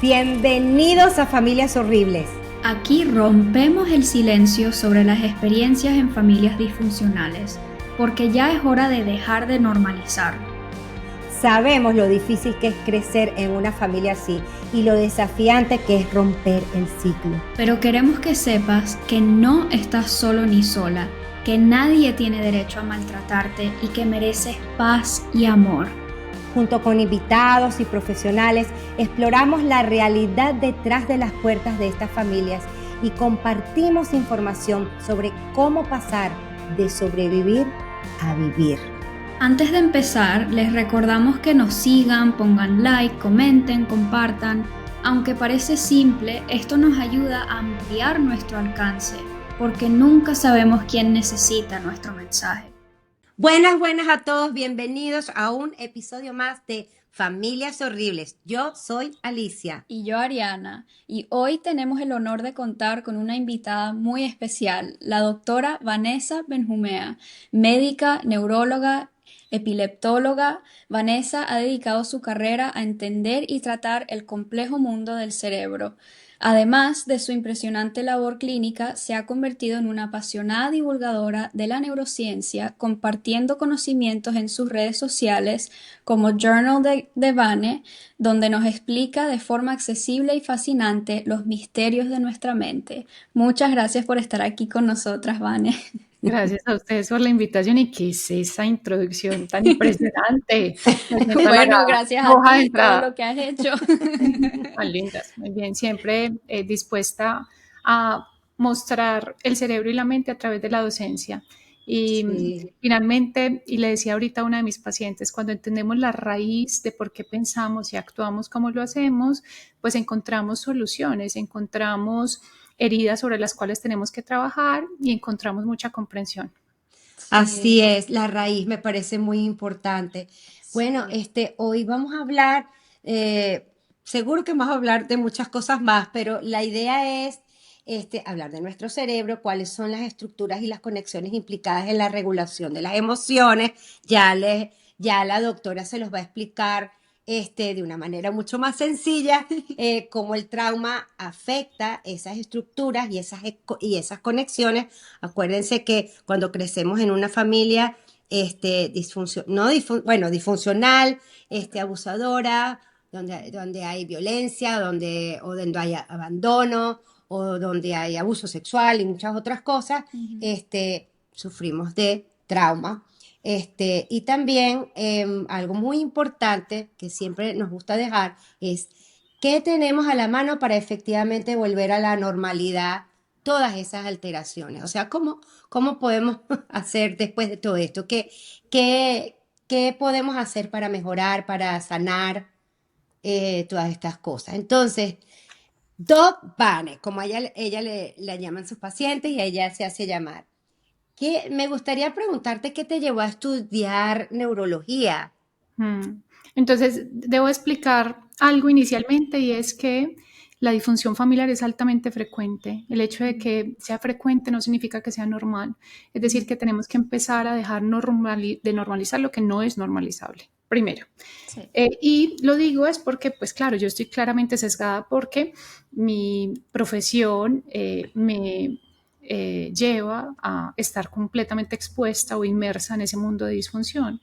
Bienvenidos a Familias Horribles. Aquí rompemos el silencio sobre las experiencias en familias disfuncionales, porque ya es hora de dejar de normalizarlo. Sabemos lo difícil que es crecer en una familia así y lo desafiante que es romper el ciclo. Pero queremos que sepas que no estás solo ni sola, que nadie tiene derecho a maltratarte y que mereces paz y amor. Junto con invitados y profesionales, exploramos la realidad detrás de las puertas de estas familias y compartimos información sobre cómo pasar de sobrevivir a vivir. Antes de empezar, les recordamos que nos sigan, pongan like, comenten, compartan. Aunque parece simple, esto nos ayuda a ampliar nuestro alcance, porque nunca sabemos quién necesita nuestro mensaje. Buenas a todos, bienvenidos a un episodio más de Familias Horribles. Yo soy Alicia. Y yo, Ariana, y hoy tenemos el honor de contar con una invitada muy especial, la doctora Vanessa Benjumea, médica, neuróloga, epileptóloga. Vanessa ha dedicado su carrera a entender y tratar el complejo mundo del cerebro. Además de su impresionante labor clínica, se ha convertido en una apasionada divulgadora de la neurociencia, compartiendo conocimientos en sus redes sociales como Journal de Vane, donde nos explica de forma accesible y fascinante los misterios de nuestra mente. Muchas gracias por estar aquí con nosotras, Vane. Gracias a ustedes por la invitación y qué es esa introducción tan impresionante. Bueno, gracias a ti, todo lo que has hecho. Tan lindas, muy bien, siempre dispuesta a mostrar el cerebro y la mente a través de la docencia. Y finalmente, y le decía ahorita a una de mis pacientes, cuando entendemos la raíz de por qué pensamos y actuamos como lo hacemos, pues encontramos soluciones, encontramos heridas sobre las cuales tenemos que trabajar y encontramos mucha comprensión. Así es, la raíz me parece muy importante. Bueno, hoy vamos a hablar, seguro que vamos a hablar de muchas cosas más, pero la idea es hablar de nuestro cerebro, cuáles son las estructuras y las conexiones implicadas en la regulación de las emociones. Ya la doctora se los va a explicar de una manera mucho más sencilla, cómo el trauma afecta esas estructuras y esas conexiones. Acuérdense que cuando crecemos en una familia disfuncional, abusadora, donde hay violencia, donde hay abandono, o donde hay abuso sexual y muchas otras cosas, sufrimos de trauma. Y también algo muy importante que siempre nos gusta dejar es qué tenemos a la mano para efectivamente volver a la normalidad todas esas alteraciones. O sea, ¿cómo podemos hacer después de todo esto? ¿Qué podemos hacer para mejorar, para sanar todas estas cosas? Entonces, Doc Vane, como ella la llaman sus pacientes y ella se hace llamar. Me gustaría preguntarte qué te llevó a estudiar neurología. Entonces, debo explicar algo inicialmente y es que la disfunción familiar es altamente frecuente. El hecho de que sea frecuente no significa que sea normal. Es decir, que tenemos que empezar a dejar de normalizar lo que no es normalizable, primero. Sí. Y lo digo es porque, pues claro, yo estoy claramente sesgada porque mi profesión me lleva a estar completamente expuesta o inmersa en ese mundo de disfunción.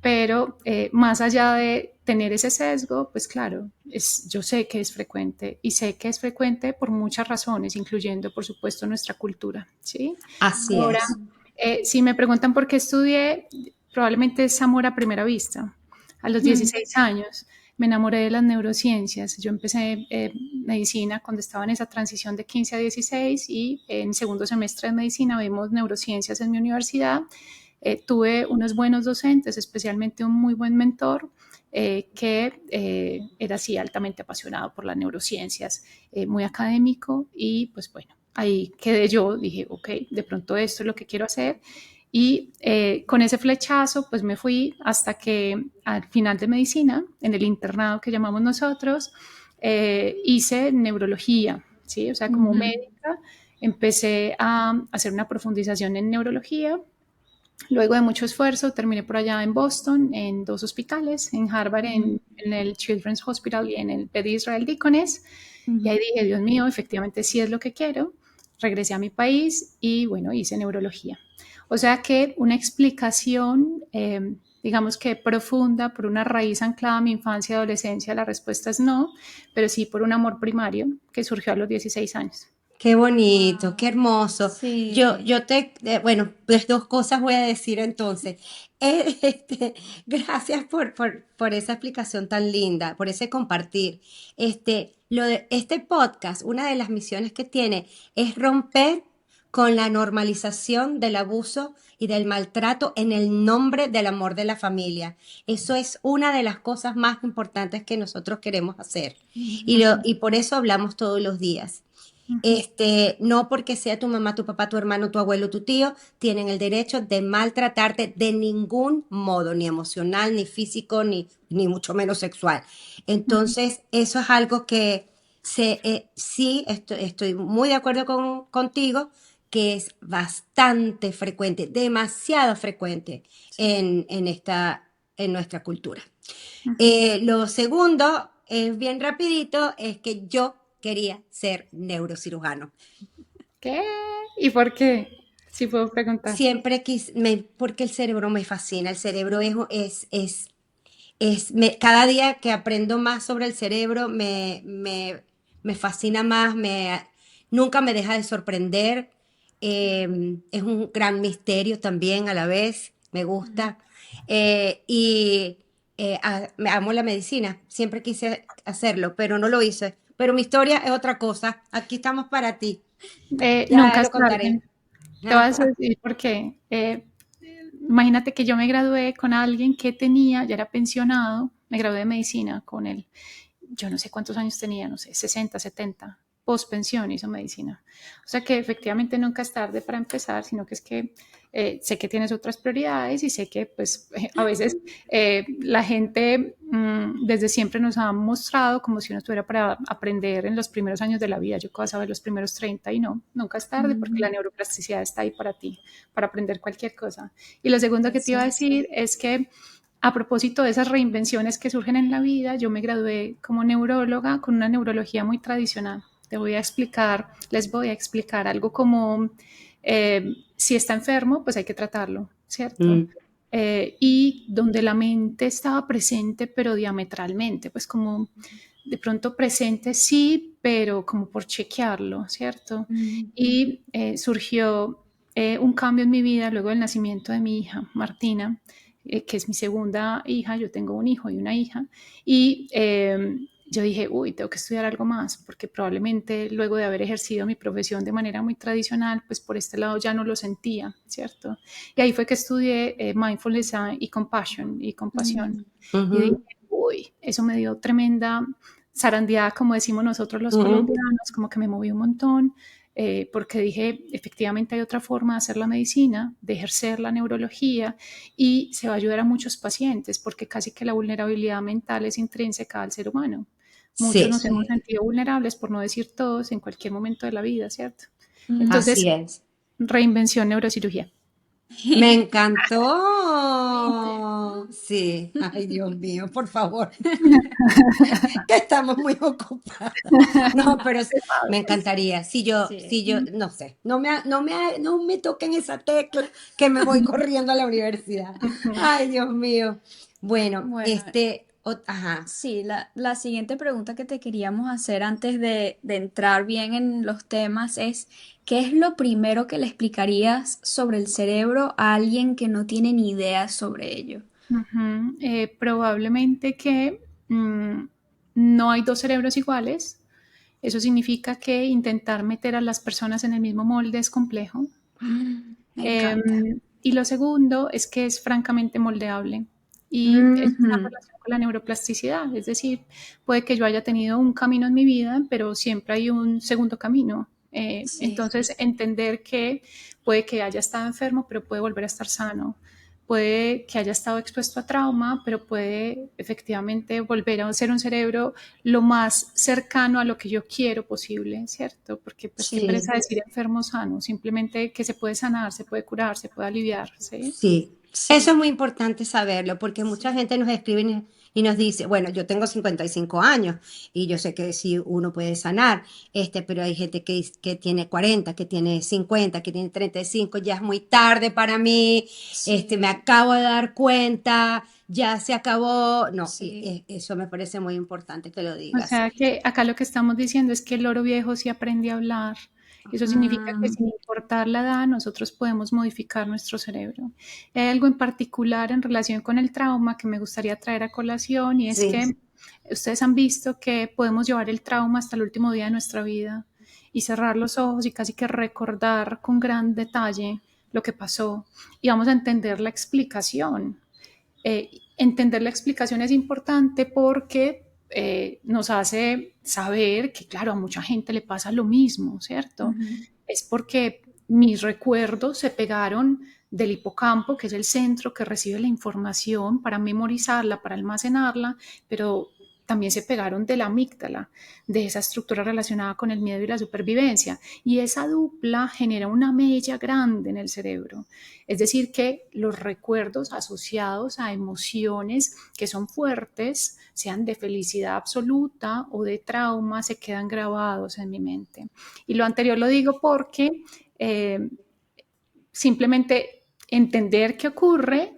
Pero más allá de tener ese sesgo, pues claro, yo sé que es frecuente y sé que es frecuente por muchas razones, incluyendo, por supuesto, nuestra cultura, ¿sí? Así Ahora, es. Si me preguntan por qué estudié, probablemente es amor a primera vista. A los 16 años me enamoré de las neurociencias. Yo empecé medicina cuando estaba en esa transición de 15 a 16 y en segundo semestre de medicina vimos neurociencias en mi universidad. Tuve unos buenos docentes, especialmente un muy buen mentor que era así altamente apasionado por las neurociencias, muy académico y pues bueno, ahí quedé yo, dije, ok, de pronto esto es lo que quiero hacer y con ese flechazo pues me fui hasta que al final de medicina, en el internado que llamamos nosotros, hice neurología, ¿sí? O sea, como médica empecé a hacer una profundización en neurología Luego de mucho esfuerzo, terminé por allá en Boston, en 2 hospitales, en Harvard, en el Children's Hospital y en el Beth Israel Deaconess. Y ahí dije, Dios mío, efectivamente sí es lo que quiero. Regresé a mi país y bueno, hice neurología. O sea que una explicación, digamos que profunda, por una raíz anclada a mi infancia y adolescencia, la respuesta es no, pero sí por un amor primario que surgió a los 16 años. Qué bonito, qué hermoso. Sí. Bueno, pues dos cosas voy a decir entonces. Gracias por esa explicación tan linda, por ese compartir. Este podcast, una de las misiones que tiene es romper con la normalización del abuso y del maltrato en el nombre del amor de la familia. Eso es una de las cosas más importantes que nosotros queremos hacer. Y por eso hablamos todos los días. No porque sea tu mamá, tu papá, tu hermano, tu abuelo, tu tío, tienen el derecho de maltratarte de ningún modo, ni emocional, ni físico, ni mucho menos sexual. Entonces, eso es algo que sí, estoy muy de acuerdo contigo, que es bastante frecuente, demasiado frecuente en nuestra cultura. Lo segundo, es bien rapidito, es que yo quería ser neurocirujano. ¿Qué? ¿Y por qué? Si puedo preguntar. Siempre porque el cerebro me fascina, el cerebro cada día que aprendo más sobre el cerebro me fascina más, nunca me deja de sorprender, es un gran misterio también a la vez, me gusta, me amo la medicina, siempre quise hacerlo, pero no lo hice, pero mi historia es otra cosa, aquí estamos para ti, ya Nunca lo es tarde. contaré. Te vas a decir por qué. Imagínate que yo me gradué con alguien que tenía, ya era pensionado, me gradué de medicina con él. Yo no sé cuántos años tenía, no sé, 60, 70, pensión hizo medicina. O sea que efectivamente nunca es tarde para empezar, sino que es que sé que tienes otras prioridades y sé que pues a veces la gente desde siempre nos ha mostrado como si uno estuviera para aprender en los primeros años de la vida. Yo acabo de saber los primeros 30 y no, nunca es tarde porque la neuroplasticidad está ahí para ti, para aprender cualquier cosa. Y lo segundo que te iba a decir es que a propósito de esas reinvenciones que surgen en la vida, yo me gradué como neuróloga con una neurología muy tradicional. Les voy a explicar algo como si está enfermo, pues hay que tratarlo, ¿cierto? Y donde la mente estaba presente, pero diametralmente, pues como de pronto presente sí, pero como por chequearlo, ¿cierto? Y surgió un cambio en mi vida luego del nacimiento de mi hija, Martina, que es mi segunda hija, yo tengo un hijo y una hija, y yo dije, uy, tengo que estudiar algo más, porque probablemente luego de haber ejercido mi profesión de manera muy tradicional, pues por este lado ya no lo sentía, ¿cierto? Y ahí fue que estudié mindfulness y compasión y compasión. Y dije, uy, eso me dio tremenda zarandeada, como decimos nosotros los colombianos, como que me moví un montón, porque dije, efectivamente hay otra forma de hacer la medicina, de ejercer la neurología, y se va a ayudar a muchos pacientes, porque casi que la vulnerabilidad mental es intrínseca al ser humano. Muchos Sí, nos hemos sentido vulnerables, por no decir todos, en cualquier momento de la vida, ¿cierto? así Entonces, es. reinvención neurocirugía. Me encantó. Sí, ay Dios mío, por favor, que estamos muy ocupadas. No, pero me encantaría. Si yo, no sé, no me toquen esa tecla que me voy corriendo a la universidad. Ay, Dios mío. Bueno, Bueno, ajá. sí, la siguiente pregunta que te queríamos hacer antes de entrar bien en los temas es, ¿qué es lo primero que le explicarías sobre el cerebro a alguien que no tiene ni idea sobre ello? Probablemente que no hay dos cerebros iguales. Eso significa que intentar meter a las personas en el mismo molde es complejo. Me encanta. Y lo segundo es que es francamente moldeable. Y eso está en Ujú. relación con la neuroplasticidad. Es decir, puede que yo haya tenido un camino en mi vida, pero siempre hay un segundo camino. Sí. Entonces, entender que puede que haya estado enfermo, pero puede volver a estar sano. puede que haya estado expuesto a trauma, pero puede efectivamente volver a ser un cerebro lo más cercano a lo que yo quiero posible, ¿cierto? Porque pues qué Sí, pereza decir enfermo sano, simplemente que se puede sanar, se puede curar, se puede aliviar, ¿sí? sí. Eso es muy importante saberlo, porque mucha gente nos escribe y nos dice, bueno, yo tengo 55 años y yo sé que sí uno puede sanar, pero hay gente que tiene 40, que tiene 50, que tiene 35, ya es muy tarde para mí, me acabo de dar cuenta, ya se acabó. No, Sí. eso me parece muy importante que lo O digas. sea que acá lo que estamos diciendo es que el loro viejo sí aprende a hablar. Eso significa que Mm, sin importar la edad, nosotros podemos modificar nuestro cerebro. Hay algo en particular en relación con el trauma que me gustaría traer a colación y es sí, que ustedes han visto que podemos llevar el trauma hasta el último día de nuestra vida y cerrar los ojos y casi que recordar con gran detalle lo que pasó y vamos a entender la explicación. Entender la explicación es importante porque nos hace saber que, claro, a mucha gente le pasa lo mismo, ¿cierto? Ujú. Es porque mis recuerdos se pegaron del hipocampo, que es el centro que recibe la información para memorizarla, para almacenarla, pero también se pegaron de la amígdala, de esa estructura relacionada con el miedo y la supervivencia. Y esa dupla genera una mella grande en el cerebro. Es decir, que los recuerdos asociados a emociones que son fuertes, sean de felicidad absoluta o de trauma, se quedan grabados en mi mente. Y lo anterior lo digo porque simplemente entender qué ocurre,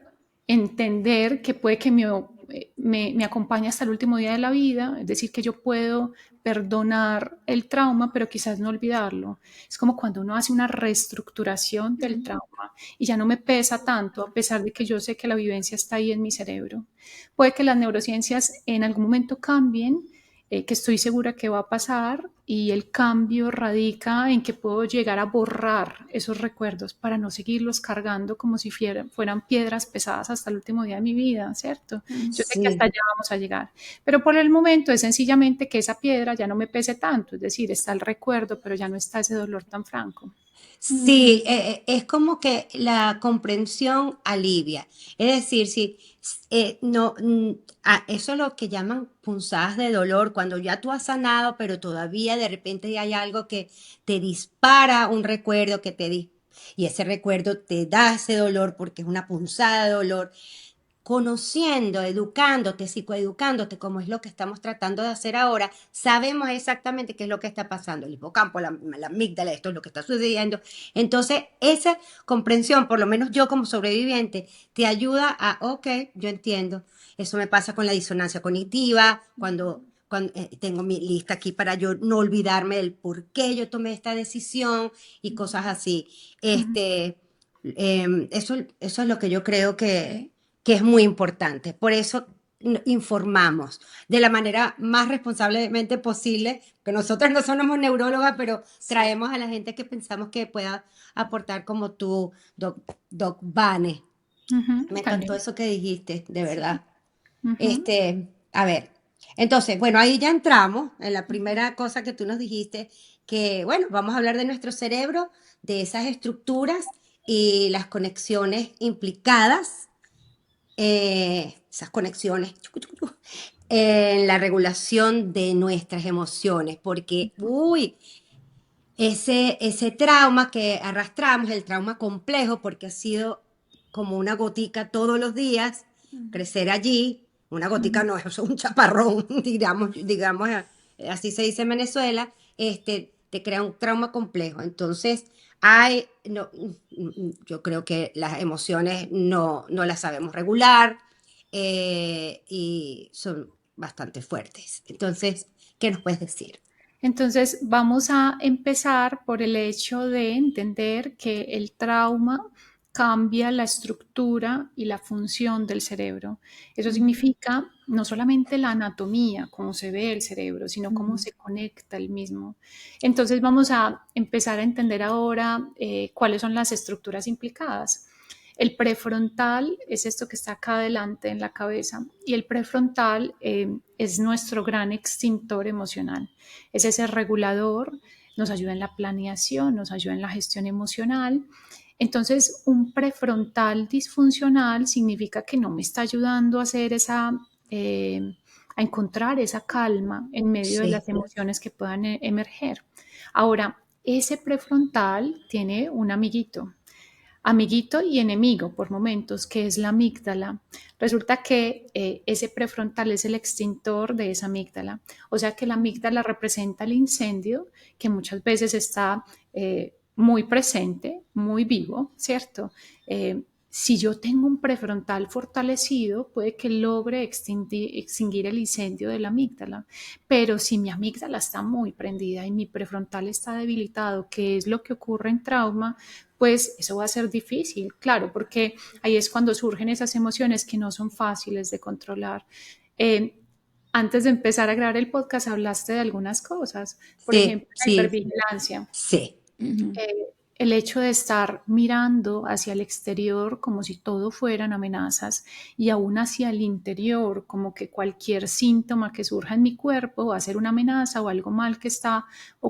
entender que puede que me acompañe hasta el último día de la vida, es decir, que yo puedo perdonar el trauma, pero quizás no olvidarlo. Es como cuando uno hace una reestructuración del trauma y ya no me pesa tanto, a pesar de que yo sé que la vivencia está ahí en mi cerebro. Puede que las neurociencias en algún momento cambien, que estoy segura que va a pasar y el cambio radica en que puedo llegar a borrar esos recuerdos para no seguirlos cargando como si fueran piedras pesadas hasta el último día de mi vida, ¿cierto? Yo sé que hasta sí. allá vamos a llegar, pero por el momento es sencillamente que esa piedra ya no me pese tanto, es decir, está el recuerdo, pero ya no está ese dolor tan franco. Sí, es como que la comprensión alivia. Es decir, si no, eso es lo que llaman punzadas de dolor, cuando ya tú has sanado, pero todavía de repente hay algo que te dispara un recuerdo y ese recuerdo te da ese dolor porque es una punzada de dolor. Conociendo, educándote, psicoeducándote, como es lo que estamos tratando de hacer ahora, sabemos exactamente qué es lo que está pasando, el hipocampo, la amígdala, esto es lo que está sucediendo. Entonces, esa comprensión, por lo menos yo como sobreviviente, te ayuda a, ok, yo entiendo. Eso me pasa con la disonancia cognitiva, cuando tengo mi lista aquí para yo no olvidarme del por qué yo tomé esta decisión y cosas así. Eso es lo que yo creo que es muy importante. Por eso informamos de la manera más responsablemente posible, que nosotros no somos neurólogas, pero traemos a la gente que pensamos que pueda aportar como tú, Doc Vane. Me encantó También. eso que dijiste, de verdad. Ujú. A ver, entonces, bueno, ahí ya entramos en la primera cosa que tú nos dijiste, que bueno, vamos a hablar de nuestro cerebro, de esas estructuras y las conexiones implicadas, esas conexiones en la regulación de nuestras emociones, porque, uy, ese trauma que arrastramos, el trauma complejo, porque ha sido como una gotica todos los días, crecer allí, una gotica no, eso es un chaparrón, digamos, así se dice en Venezuela, te crea un trauma complejo. Entonces, no, yo creo que las emociones no las sabemos regular y son bastante fuertes. Entonces, ¿qué nos puedes decir? Entonces, vamos a empezar por el hecho de entender que el trauma cambia la estructura y la función del cerebro. Eso significa no solamente la anatomía, cómo se ve el cerebro, sino cómo se conecta el mismo. Entonces, vamos a empezar a entender ahora cuáles son las estructuras implicadas. El prefrontal es esto que está acá adelante en la cabeza y el prefrontal es nuestro gran extintor emocional. Es ese regulador, nos ayuda en la planeación, nos ayuda en la gestión emocional. Entonces, un prefrontal disfuncional significa que no me está ayudando a hacer a encontrar esa calma en medio de las Sí, emociones que puedan emerger. Ahora, ese prefrontal tiene un amiguito y enemigo por momentos, que es la amígdala. Resulta que ese prefrontal es el extintor de esa amígdala. O sea que la amígdala representa el incendio que muchas veces está muy presente, muy vivo, ¿cierto? Si yo tengo un prefrontal fortalecido, puede que logre extinguir el incendio de la amígdala. Pero si mi amígdala está muy prendida y mi prefrontal está debilitado, que es lo que ocurre en trauma, pues eso va a ser difícil, claro, porque ahí es cuando surgen esas emociones que no son fáciles de controlar. Eh, Antes de empezar a grabar el podcast hablaste de algunas cosas, por sí, ejemplo, la sí, hipervigilancia. sí. Ujú. El hecho de estar mirando hacia el exterior como si todo fueran amenazas y aún hacia el interior como que cualquier síntoma que surja en mi cuerpo va a ser una amenaza o algo mal que está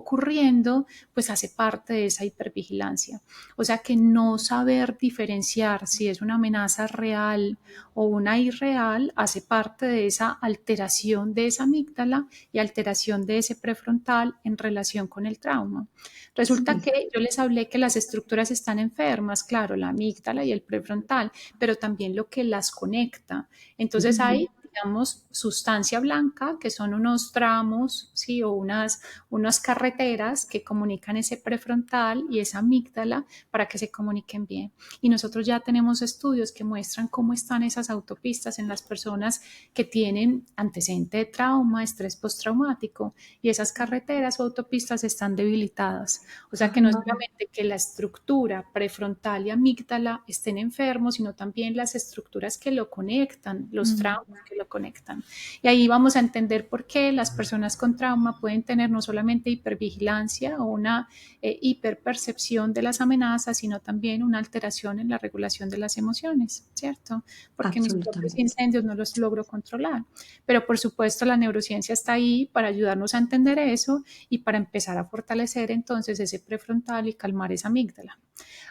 ocurriendo, pues hace parte de esa hipervigilancia. O sea que no saber diferenciar si es una amenaza real o una irreal hace parte de esa alteración de esa amígdala y alteración de ese prefrontal en relación con el trauma. Resulta Sí. que yo les hablé que las estructuras están enfermas, claro, la amígdala y el prefrontal, pero también lo que las conecta. Entonces hay, digamos, sustancia blanca, que son unos tramos, ¿sí? O unas carreteras que comunican ese prefrontal y esa amígdala para que se comuniquen bien. Y nosotros ya tenemos estudios que muestran cómo están esas autopistas en las personas que tienen antecedente de trauma, estrés postraumático, y esas carreteras o autopistas están debilitadas. O sea que no Ah, solamente que la estructura prefrontal y amígdala estén enfermos, sino también las estructuras que lo conectan, los Mm. traumas que lo conectan. Y ahí vamos a entender por qué las personas con trauma pueden tener no solamente hipervigilancia o una hiperpercepción de las amenazas, sino también una alteración en la regulación de las emociones, ¿cierto? Porque mis propios absolutamente. incendios no los logro controlar. Pero por supuesto la neurociencia está ahí para ayudarnos a entender eso y para empezar a fortalecer entonces ese prefrontal y calmar esa amígdala.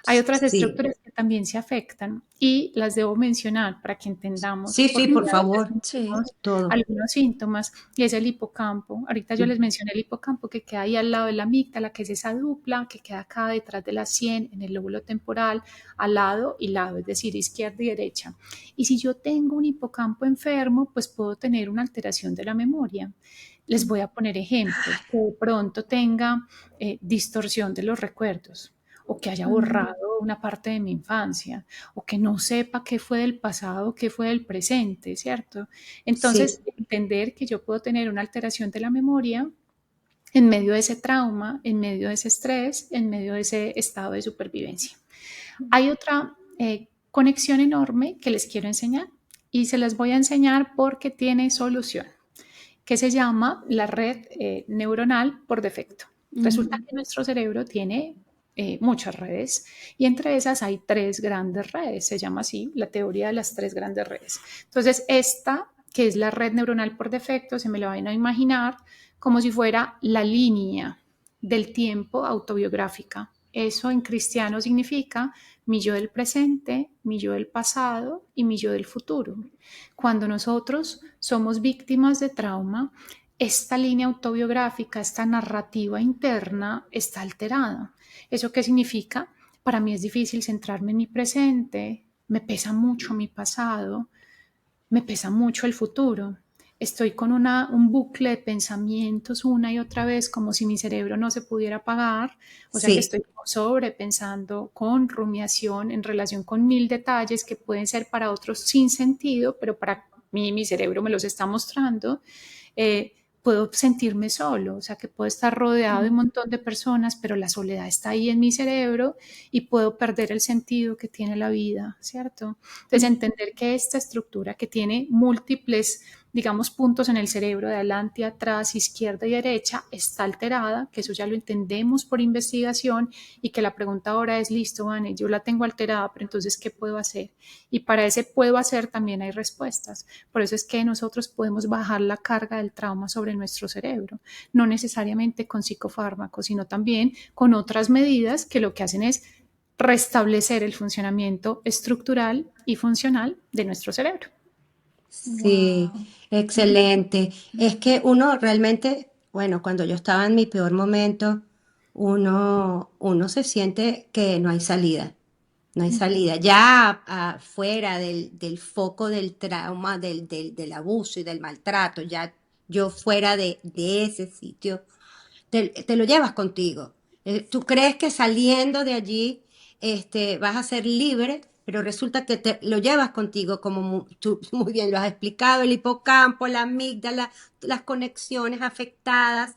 Hay otras Sí, estructuras que también se afectan y las debo mencionar para que entendamos, sí, sí, porque por a veces favor, Sí. sentimos todo. algunos síntomas y es el hipocampo. Ahorita yo les mencioné el hipocampo que queda ahí al lado de la amígdala, que es esa dupla que queda acá detrás de la sien, en el lóbulo temporal, al lado y lado, es decir, izquierda y derecha. Y si yo tengo un hipocampo enfermo, pues puedo tener una alteración de la memoria. Les voy a poner ejemplos, que de pronto tenga distorsión de los recuerdos o que haya Mm. borrado una parte de mi infancia o que no sepa qué fue del pasado, qué fue del presente, ¿cierto? Sí, Entonces, entender que yo puedo tener una alteración de la memoria en medio de ese trauma, en medio de ese estrés, en medio de ese estado de supervivencia. Hay otra conexión enorme que les quiero enseñar y se las voy a enseñar porque tiene solución, que se llama la red neuronal por defecto. Resulta Ujú. que nuestro cerebro tiene muchas redes y entre esas hay tres grandes redes, se llama así la teoría de las tres grandes redes. Entonces, esta, que es la red neuronal por defecto, se me la van a imaginar como si fuera la línea del tiempo autobiográfica. Eso en cristiano significa mi yo del presente, mi yo del pasado y mi yo del futuro. Cuando nosotros somos víctimas de trauma, esta línea autobiográfica, esta narrativa interna está alterada. ¿Eso qué significa? Para mí es difícil centrarme en mi presente, me pesa mucho mi pasado, me pesa mucho el futuro. Estoy con un bucle de pensamientos una y otra vez como si mi cerebro no se pudiera apagar, o sea que sí, estoy sobrepensando con rumiación en relación con mil detalles que pueden ser para otros sin sentido, pero para mí mi cerebro me los está mostrando. Eh, Puedo sentirme solo, o sea que puedo estar rodeado de un montón de personas, pero la soledad está ahí en mi cerebro y puedo perder el sentido que tiene la vida, ¿cierto? Entonces, entender que esta estructura que tiene múltiples, digamos, puntos en el cerebro de adelante, atrás, izquierda y derecha, está alterada, que eso ya lo entendemos por investigación y que la pregunta ahora es, listo, Vane, yo la tengo alterada, pero entonces, ¿qué puedo hacer? Y para ese puedo hacer también hay respuestas. Por eso es que nosotros podemos bajar la carga del trauma sobre nuestro cerebro, no necesariamente con psicofármacos, sino también con otras medidas que lo que hacen es restablecer el funcionamiento estructural y funcional de nuestro cerebro. Sí, Wow. excelente. Es que uno realmente, bueno, cuando yo estaba en mi peor momento, uno se siente que no hay salida. No hay salida. Ya fuera del foco del trauma, del abuso y del maltrato, ya yo fuera de ese sitio, te lo llevas contigo. Tú crees que saliendo de allí vas a ser libre, pero resulta que te lo llevas contigo, como tú muy bien lo has explicado, el hipocampo, la amígdala, las conexiones afectadas,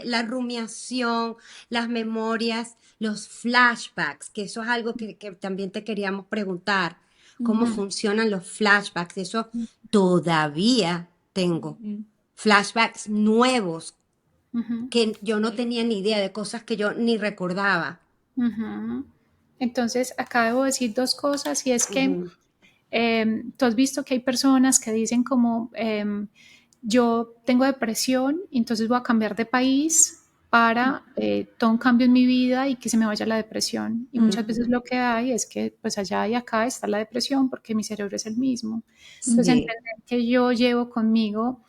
la rumiación, las memorias, los flashbacks, que eso es algo que también te queríamos preguntar, cómo Ujú, funcionan los flashbacks. Eso todavía tengo ujú. flashbacks nuevos Ujú, que yo no Sí. tenía ni idea de cosas que yo ni recordaba. ujú. Entonces, acá debo decir dos cosas y es que Ujú, tú has visto que hay personas que dicen como yo tengo depresión, entonces voy a cambiar de país para todo un cambio en mi vida y que se me vaya la depresión. Y muchas veces ujú. lo que hay es que pues allá y acá está la depresión porque mi cerebro es el mismo. Entonces Ujú, Sí, entender que yo llevo conmigo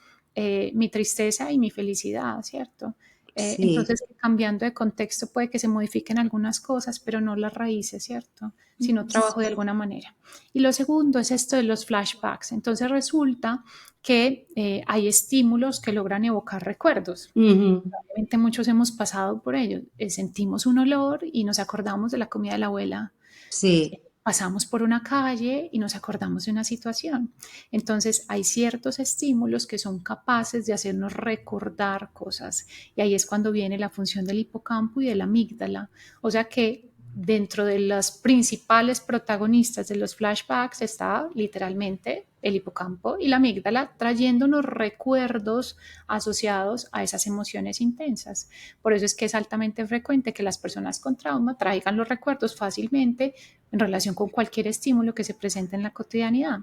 mi tristeza y mi felicidad, ¿cierto? sí. Entonces cambiando de contexto puede que se modifiquen algunas cosas, pero no las raíces, ¿cierto? Si no ujú. trabajo de alguna manera. Y lo segundo es esto de los flashbacks. Entonces resulta que hay estímulos que logran evocar recuerdos. Ujú, Obviamente muchos hemos pasado por ello. Sentimos un olor y nos acordamos de la comida de la abuela. sí. Pasamos por una calle y nos acordamos de una situación. Entonces hay ciertos estímulos que son capaces de hacernos recordar cosas. Y ahí es cuando viene la función del hipocampo y de la amígdala. O sea que dentro de las principales protagonistas de los flashbacks está literalmente el hipocampo y la amígdala trayéndonos recuerdos asociados a esas emociones intensas. Por eso es que es altamente frecuente que las personas con trauma traigan los recuerdos fácilmente en relación con cualquier estímulo que se presente en la cotidianidad.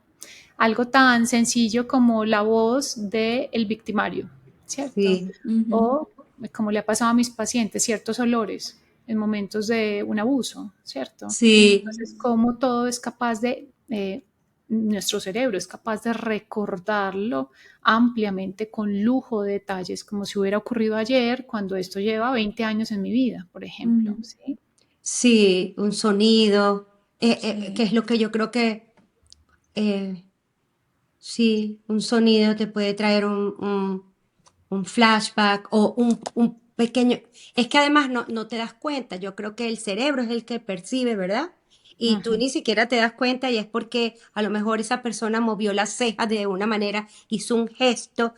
Algo tan sencillo como la voz del victimario, ¿cierto? Sí, Ujú. O como le ha pasado a mis pacientes, ciertos olores en momentos de un abuso, ¿cierto? sí, Entonces, cómo todo es capaz de, nuestro cerebro es capaz de recordarlo ampliamente con lujo de detalles, como si hubiera ocurrido ayer, cuando esto lleva 20 años en mi vida, por ejemplo, Ujú. ¿sí? sí, un sonido, que Sí. es lo que yo creo que, eh, sí, un sonido te puede traer un flashback o un pequeño... Es que además no te das cuenta, yo creo que el cerebro es el que percibe, ¿verdad? Y tú Ujú, ni siquiera te das cuenta y es porque a lo mejor esa persona movió las cejas de una manera, hizo un gesto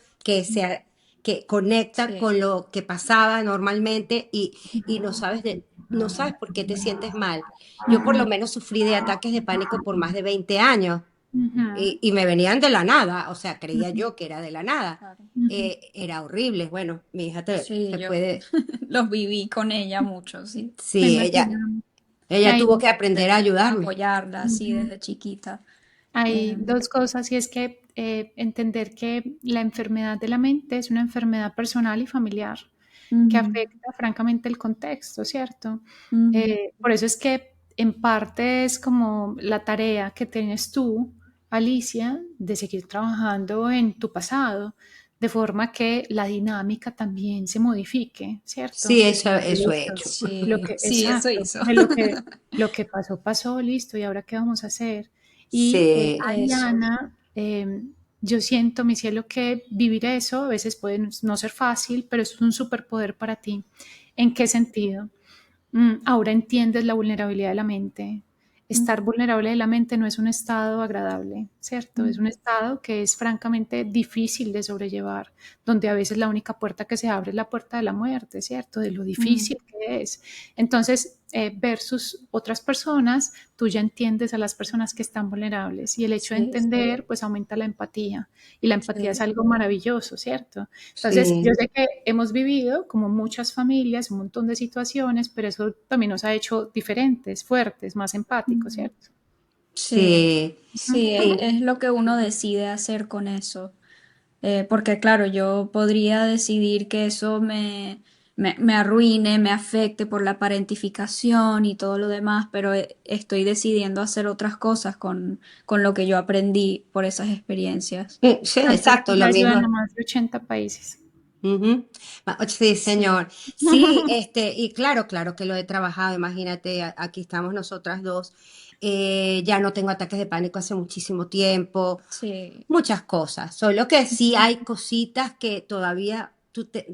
que conecta Sí. con lo que pasaba normalmente y no sabes por qué te sientes mal. Yo por lo Ujú. menos sufrí de ataques de pánico por más de 20 años. ujú, Y me venían de la nada, o sea, creía yo que era de la nada. Claro. ujú. Era horrible. Bueno, mi hija Sí, te yo puede, los viví con ella mucho, sí. Me sí, ella, imagino. ella Hay, tuvo que aprender a ayudarme. Apoyarla así ujú. desde chiquita. Hay Em, dos cosas y es que entender que la enfermedad de la mente es una enfermedad personal y familiar que ujú, afecta francamente el contexto, ¿cierto? ujú. Por eso es que en parte es como la tarea que tienes tú, Alicia, de seguir trabajando en tu pasado, de forma que la dinámica también se modifique, ¿cierto? Sí, eso he Listo. hecho. Lo Sí, que, sí, eso exacto, hizo. de lo que pasó, pasó, listo, y ahora qué vamos a hacer. Y Sí, Eso. Ariana, yo siento, mi cielo, que vivir eso a veces puede no ser fácil, pero es un superpoder para ti. ¿En qué sentido? Ahora entiendes la vulnerabilidad de la mente. Estar Ujú, vulnerable de la mente no es un estado agradable, ¿cierto? Es un ujú. estado que es francamente difícil de sobrellevar, donde a veces la única puerta que se abre es la puerta de la muerte, ¿cierto? De lo Mm, difícil que es. Entonces, versus otras personas, tú ya entiendes a las personas que están vulnerables y el hecho de sí, entender, pues aumenta la empatía y la empatía es sí, algo maravilloso, ¿cierto? Entonces, yo sí, sé que hemos vivido, como muchas familias, un montón de situaciones, pero eso también nos ha hecho diferentes, fuertes, más empáticos, ujú. ¿cierto? Sí, sí, Ujú, sí, es lo que uno decide hacer con eso. Porque claro, yo podría decidir que eso me arruine, me afecte por la parentificación y todo lo demás, pero estoy decidiendo hacer otras cosas con lo que yo aprendí por esas experiencias. Sí, Tanto exacto, que lo ya ayudan mismo. a más de 80 países. Ujú. Sí, Sí. señor. Sí, y claro, claro que lo he trabajado. Imagínate, aquí estamos nosotras dos. Ya no tengo ataques de pánico hace muchísimo tiempo. Sí, Muchas cosas. Solo que sí hay cositas que todavía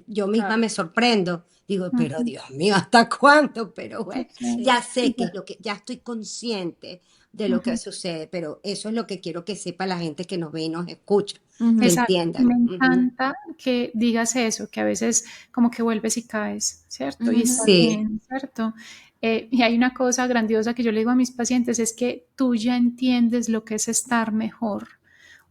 yo misma claro. me sorprendo. Digo, pero Ujú. Dios mío, ¿hasta cuándo? Pero bueno, Sí. ya Sí. sé qué es lo que, ya estoy consciente de lo que Ujú. sucede, pero eso es lo que quiero que sepa la gente que nos ve y nos escucha, que Ujú. Exacto. Y me entiendan. Ujú. encanta que digas eso, que a veces como que vuelves y caes, ¿cierto? Y está Ujú. Sí. bien, ¿cierto? Y hay una cosa grandiosa que yo le digo a mis pacientes, es que tú ya entiendes lo que es estar mejor.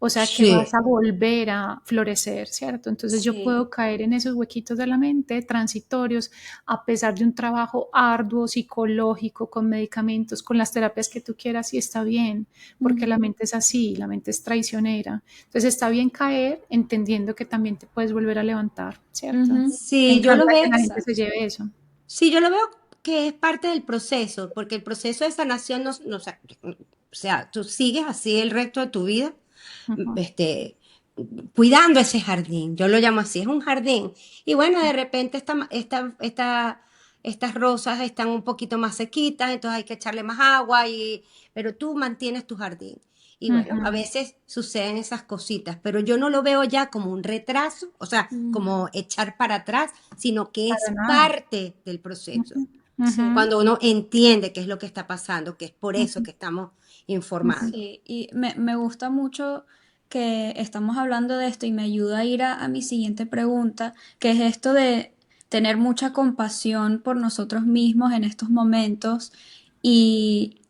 O sea, que vas Sí, a volver a florecer, ¿cierto? Entonces yo Sí. puedo caer en esos huequitos de la mente transitorios a pesar de un trabajo arduo, psicológico, con medicamentos, con las terapias que tú quieras y está bien, porque la Ujú. mente es así, la mente es traicionera. Entonces está bien caer entendiendo que también te puedes volver a levantar, ¿cierto? Ujú. Me sí, yo lo encanta que veo. la gente se Exacto. lleve eso. Sí, yo lo veo que es parte del proceso, porque el proceso de sanación o sea, tú sigues así el resto de tu vida, Ujú, este, cuidando ese jardín. Yo lo llamo así, es un jardín. Y bueno, de repente estas rosas están un poquito más sequitas, entonces hay que echarle más agua, pero tú mantienes tu jardín. Y bueno, a ujú. veces suceden esas cositas, pero yo no lo veo ya como un retraso, o sea, Mm. como echar para atrás, sino que Para es nada. parte del proceso. Ujú, Sí. ujú, Cuando uno entiende qué es lo que está pasando, que es por eso ujú, que estamos ujú. informando. Sí, y me gusta mucho que estamos hablando de esto y me ayuda a ir a mi siguiente pregunta, que es esto de tener mucha compasión por nosotros mismos en estos momentos y,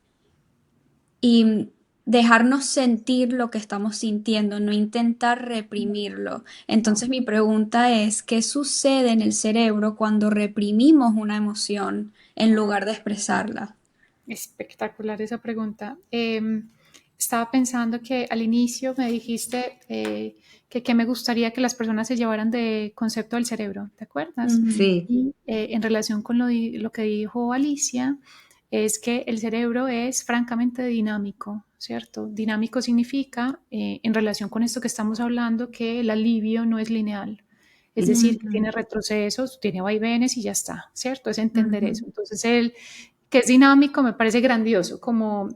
y dejarnos sentir lo que estamos sintiendo, no intentar reprimirlo. No. Entonces mi pregunta es, ¿qué sucede en el cerebro cuando reprimimos una emoción en lugar de expresarla? Espectacular esa pregunta. Estaba pensando que al inicio me dijiste que me gustaría que las personas se llevaran de concepto del cerebro, ¿te acuerdas? Ujú. Sí. Y en relación con lo que dijo Alicia, es que el cerebro es francamente dinámico, ¿cierto? Dinámico significa, en relación con esto que estamos hablando, que el alivio no es lineal. Es decir, que Ujú. tiene retrocesos, tiene vaivenes y ya está, ¿cierto? Es entender Ujú. eso. Entonces, que es dinámico, me parece grandioso como,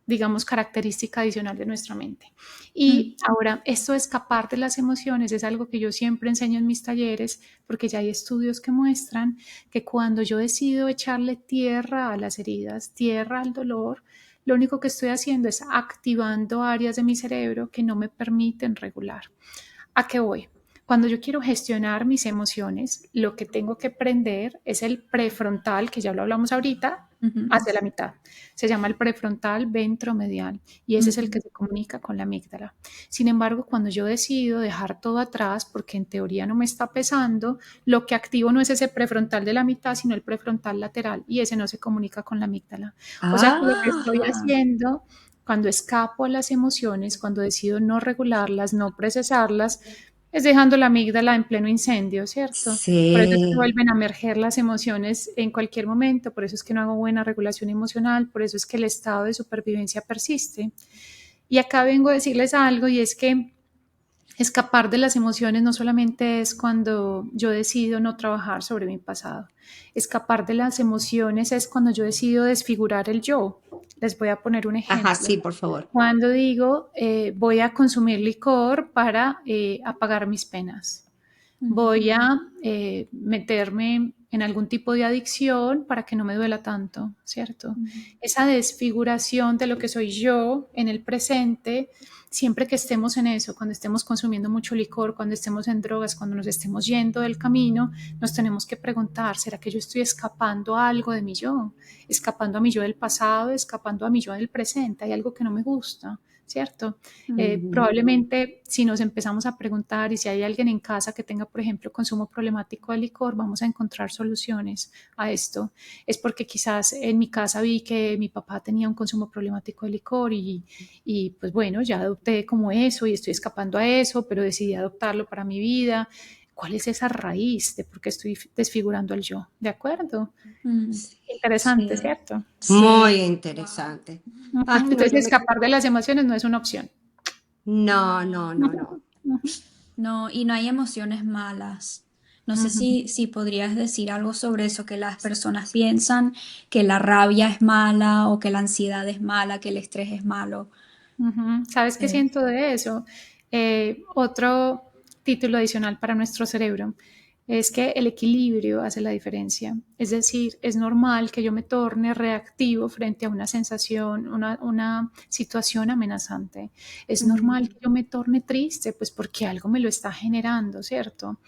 digamos, característica adicional de nuestra mente. Ujú. Y ahora, esto de escapar de las emociones es algo que yo siempre enseño en mis talleres, porque ya hay estudios que muestran que cuando yo decido echarle tierra a las heridas, tierra al dolor, lo único que estoy haciendo es activando áreas de mi cerebro que no me permiten regular. ¿A qué voy? Cuando yo quiero gestionar mis emociones, lo que tengo que prender es el prefrontal, que ya lo hablamos ahorita, Ujú. hacia la mitad. Se llama el prefrontal ventromedial y ese es el que Ujú. se comunica con la amígdala. Sin embargo, cuando yo decido dejar todo atrás, porque en teoría no me está pesando, lo que activo no es ese prefrontal de la mitad, sino el prefrontal lateral y ese no se comunica con la amígdala. O sea que lo que estoy Ah, haciendo cuando escapo a las emociones, cuando decido no regularlas, no procesarlas, es dejando la amígdala en pleno incendio, ¿cierto? Por eso es que sí. vuelven a emerger las emociones en cualquier momento, por eso es que no hago buena regulación emocional, por eso es que el estado de supervivencia persiste. Y acá vengo a decirles algo y es que escapar de las emociones no solamente es cuando yo decido no trabajar sobre mi pasado. Escapar de las emociones es cuando yo decido desfigurar el yo. Les voy a poner un Ajá, ejemplo. sí, por favor. Cuando digo voy a consumir licor para apagar mis penas, Ujú. voy a meterme en algún tipo de adicción para que no me duela tanto, ¿cierto? Ujú. Esa desfiguración de lo que soy yo en el presente, siempre que estemos en eso, cuando estemos consumiendo mucho licor, cuando estemos en drogas, cuando nos estemos yendo del camino, nos tenemos que preguntar, ¿será que yo estoy escapando a algo de mi yo? Escapando a mi yo del pasado, escapando a mi yo del presente, hay algo que no me gusta, ¿cierto? Ujú. Probablemente si nos empezamos a preguntar y si hay alguien en casa que tenga, por ejemplo, consumo problemático de licor, vamos a encontrar soluciones a esto. Es porque quizás en mi casa vi que mi papá tenía un consumo problemático de licor y pues bueno, ya adopté como eso y estoy escapando a eso, pero decidí adoptarlo para mi vida. ¿cuál es esa raíz de por qué estoy desfigurando al yo? ¿De acuerdo? Mm, Interesante, sí, ¿cierto? Muy sí. interesante. Ay, Ujú. no, Entonces, escapar de las emociones no es una opción. no, no, no, no. Ujú, No, y no hay emociones malas. No sé ujú, si podrías decir algo sobre eso, que las personas piensan que la rabia es mala o que la ansiedad es mala, que el estrés es malo. ujú. ¿Sabes qué Eh, siento de eso? Otro título adicional para nuestro cerebro es que el equilibrio hace la diferencia. Es decir, es normal que yo me torne reactivo frente a una sensación, una situación amenazante. Es normal mm, que yo me torne triste, pues porque algo me lo está generando, ¿cierto?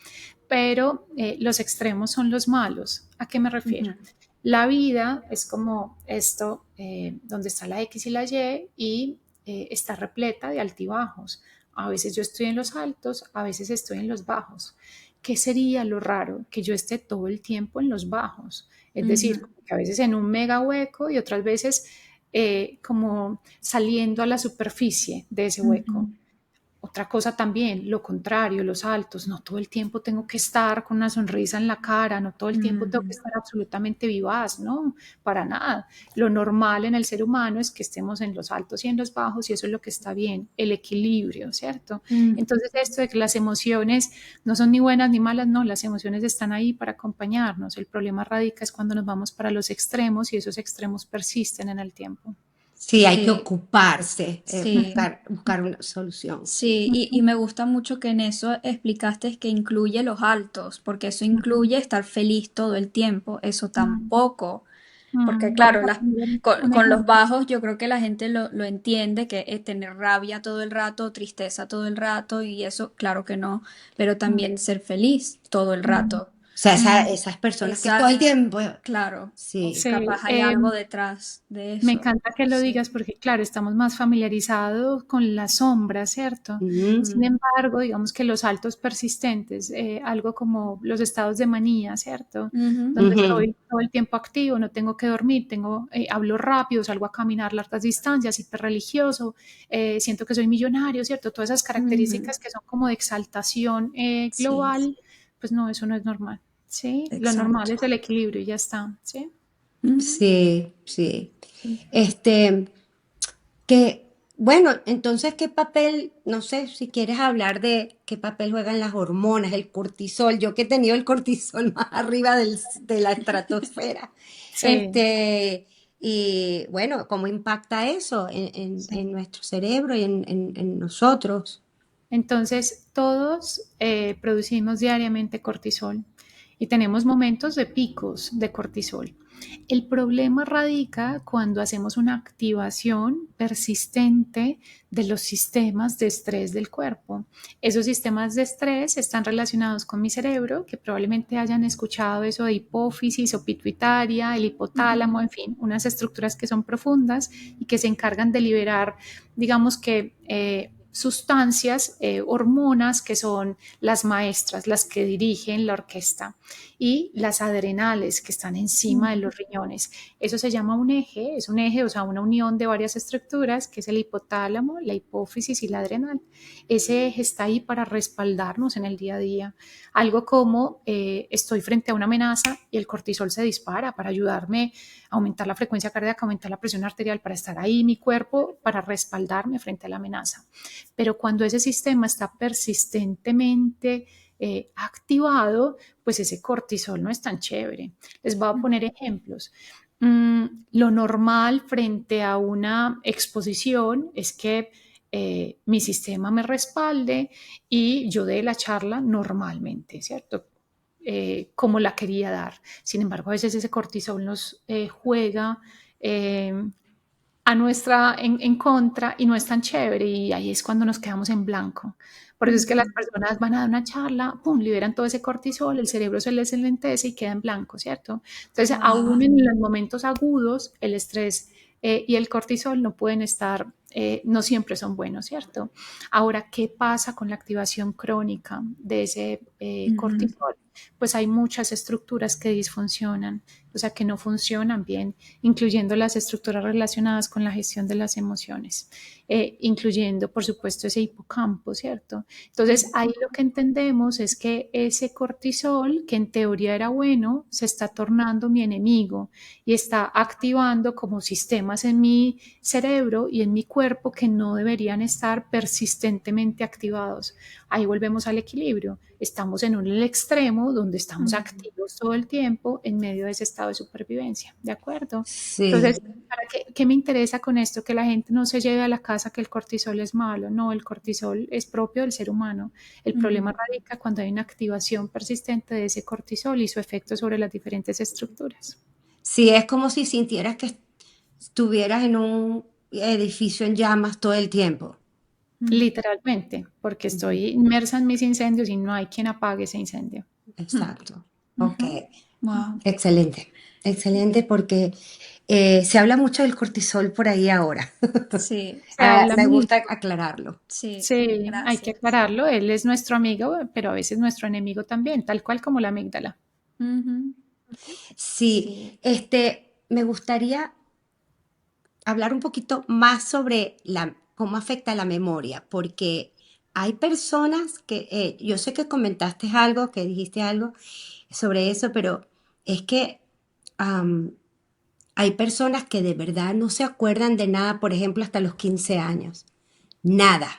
Pero los extremos son los malos. ¿A qué me refiero? ujú, La vida es como esto, donde está la X y la Y está repleta de altibajos. A veces yo estoy en los altos, a veces estoy en los bajos. ¿Qué sería lo raro? Que yo esté todo el tiempo en los bajos. Es decir, ujú, que a veces en un mega hueco y otras veces como saliendo a la superficie de ese hueco. ujú, Otra cosa también, lo contrario, los altos, no todo el tiempo tengo que estar con una sonrisa en la cara, no todo el tiempo tengo que ujú. estar absolutamente vivaz, no, para nada. Lo normal en el ser humano es que estemos en los altos y en los bajos y eso es lo que está bien, el equilibrio, ¿cierto? Mm, Entonces esto de que las emociones no son ni buenas ni malas, no, las emociones están ahí para acompañarnos. El problema radica es cuando nos vamos para los extremos y esos extremos persisten en el tiempo. Sí, hay que sí, ocuparse, sí. buscar una solución, sí. Sí, y me gusta mucho que en eso explicaste que incluye los altos, porque eso incluye estar feliz todo el tiempo, eso tampoco, porque Vamos claro, a poner un con los ejemplo. bajos yo creo que la gente lo entiende, que es tener rabia todo el rato, tristeza todo el rato, y eso, claro que no, pero también ser feliz todo el Mm, rato. O sea, mm, esas personas que todo Esa, el tiempo, claro, sí. sí, capaz hay algo detrás de me eso. encanta que lo Sí. digas porque, claro, estamos más familiarizados con la sombra, ¿cierto? Ujú, Sin Mm, embargo, digamos que los altos persistentes, algo como los estados de manía, ¿cierto? ujú, Donde ujú. estoy todo el tiempo activo, no tengo que dormir, hablo rápido, salgo a caminar largas distancias, hiperreligioso, siento que soy millonario, ¿cierto? Todas esas ujú. características que son como de exaltación Sí, global, pues no, eso no es normal, ¿sí? Lo normal exacto. es el equilibrio y ya está, ¿sí? Ujú. Sí, sí. Este, bueno, entonces, ¿qué papel, no sé si quieres hablar de qué papel juegan las hormonas, el cortisol? Yo que he tenido el cortisol más arriba de la estratosfera. Sí. Este, y bueno, ¿cómo impacta eso en Sí. nuestro cerebro y en nosotros? Entonces, todos producimos diariamente cortisol y tenemos momentos de picos de cortisol. El problema radica cuando hacemos una activación persistente de los sistemas de estrés del cuerpo. Esos sistemas de estrés están relacionados con mi cerebro, que probablemente hayan escuchado eso de hipófisis o pituitaria, el hipotálamo, Ujú, en fin, unas estructuras que son profundas y que se encargan de liberar, digamos que, sustancias, hormonas que son las maestras, las que dirigen la orquesta, y las adrenales que están encima de los riñones. Eso se llama un eje, es un eje, o sea, una unión de varias estructuras, que es el hipotálamo, la hipófisis y la adrenal. Ese eje está ahí para respaldarnos en el día a día. Algo como estoy frente a una amenaza y el cortisol se dispara para ayudarme a aumentar la frecuencia cardíaca, aumentar la presión arterial, para estar ahí mi cuerpo, para respaldarme frente a la amenaza. Pero cuando ese sistema está persistentemente activado, pues ese cortisol no es tan chévere. Les voy a poner ejemplos. Lo normal frente a una exposición es que mi sistema me respalde y yo dé la charla normalmente, ¿cierto? Como la quería dar. Sin embargo, a veces ese cortisol nos juega eh, en contra y no es tan chévere y ahí es cuando nos quedamos en blanco. Por eso es que las ujú. personas van a dar una charla, pum, liberan todo ese cortisol, el cerebro se les enlentece y queda en blanco, ¿cierto? Entonces, aún Wow. en los momentos agudos, el estrés y el cortisol no pueden estar, no siempre son buenos, ¿cierto? Ahora, ¿qué pasa con la activación crónica de ese Ujú, cortisol? Pues hay muchas estructuras que disfuncionan, o sea, que no funcionan bien, incluyendo las estructuras relacionadas con la gestión de las emociones, incluyendo, por supuesto, ese hipocampo, ¿cierto? Entonces, ahí lo que entendemos es que ese cortisol, que en teoría era bueno, se está tornando mi enemigo y está activando como sistemas en mi cerebro y en mi cuerpo que no deberían estar persistentemente activados. Ahí volvemos al equilibrio. Estamos en un extremo donde estamos activos todo el tiempo en medio de ese estado de supervivencia, ¿de acuerdo? Sí, Entonces, ¿qué me interesa con esto? Que la gente no se lleve a la casa que el cortisol es malo. No, el cortisol es propio del ser humano. El problema radica cuando hay una activación persistente de ese cortisol y su efecto sobre las diferentes estructuras. sí, es como si sintieras que estuvieras en un edificio en llamas todo el tiempo. Literalmente, porque estoy inmersa en mis incendios y no hay quien apague ese incendio. Exacto. Ok. Wow. Excelente. Excelente porque se habla mucho del cortisol por ahí ahora. Sí, Se habla Me mucho. gusta aclararlo. sí, Sí, hay que gracias. aclararlo. Él es nuestro amigo, pero a veces nuestro enemigo también, tal cual como la amígdala. Ujú. Sí, Sí. me gustaría hablar un poquito más sobre cómo afecta la memoria, porque hay personas que, yo sé que comentaste algo, que dijiste algo sobre eso, pero es que am, hay personas que de verdad no se acuerdan de nada, por ejemplo, hasta los 15 años. Nada.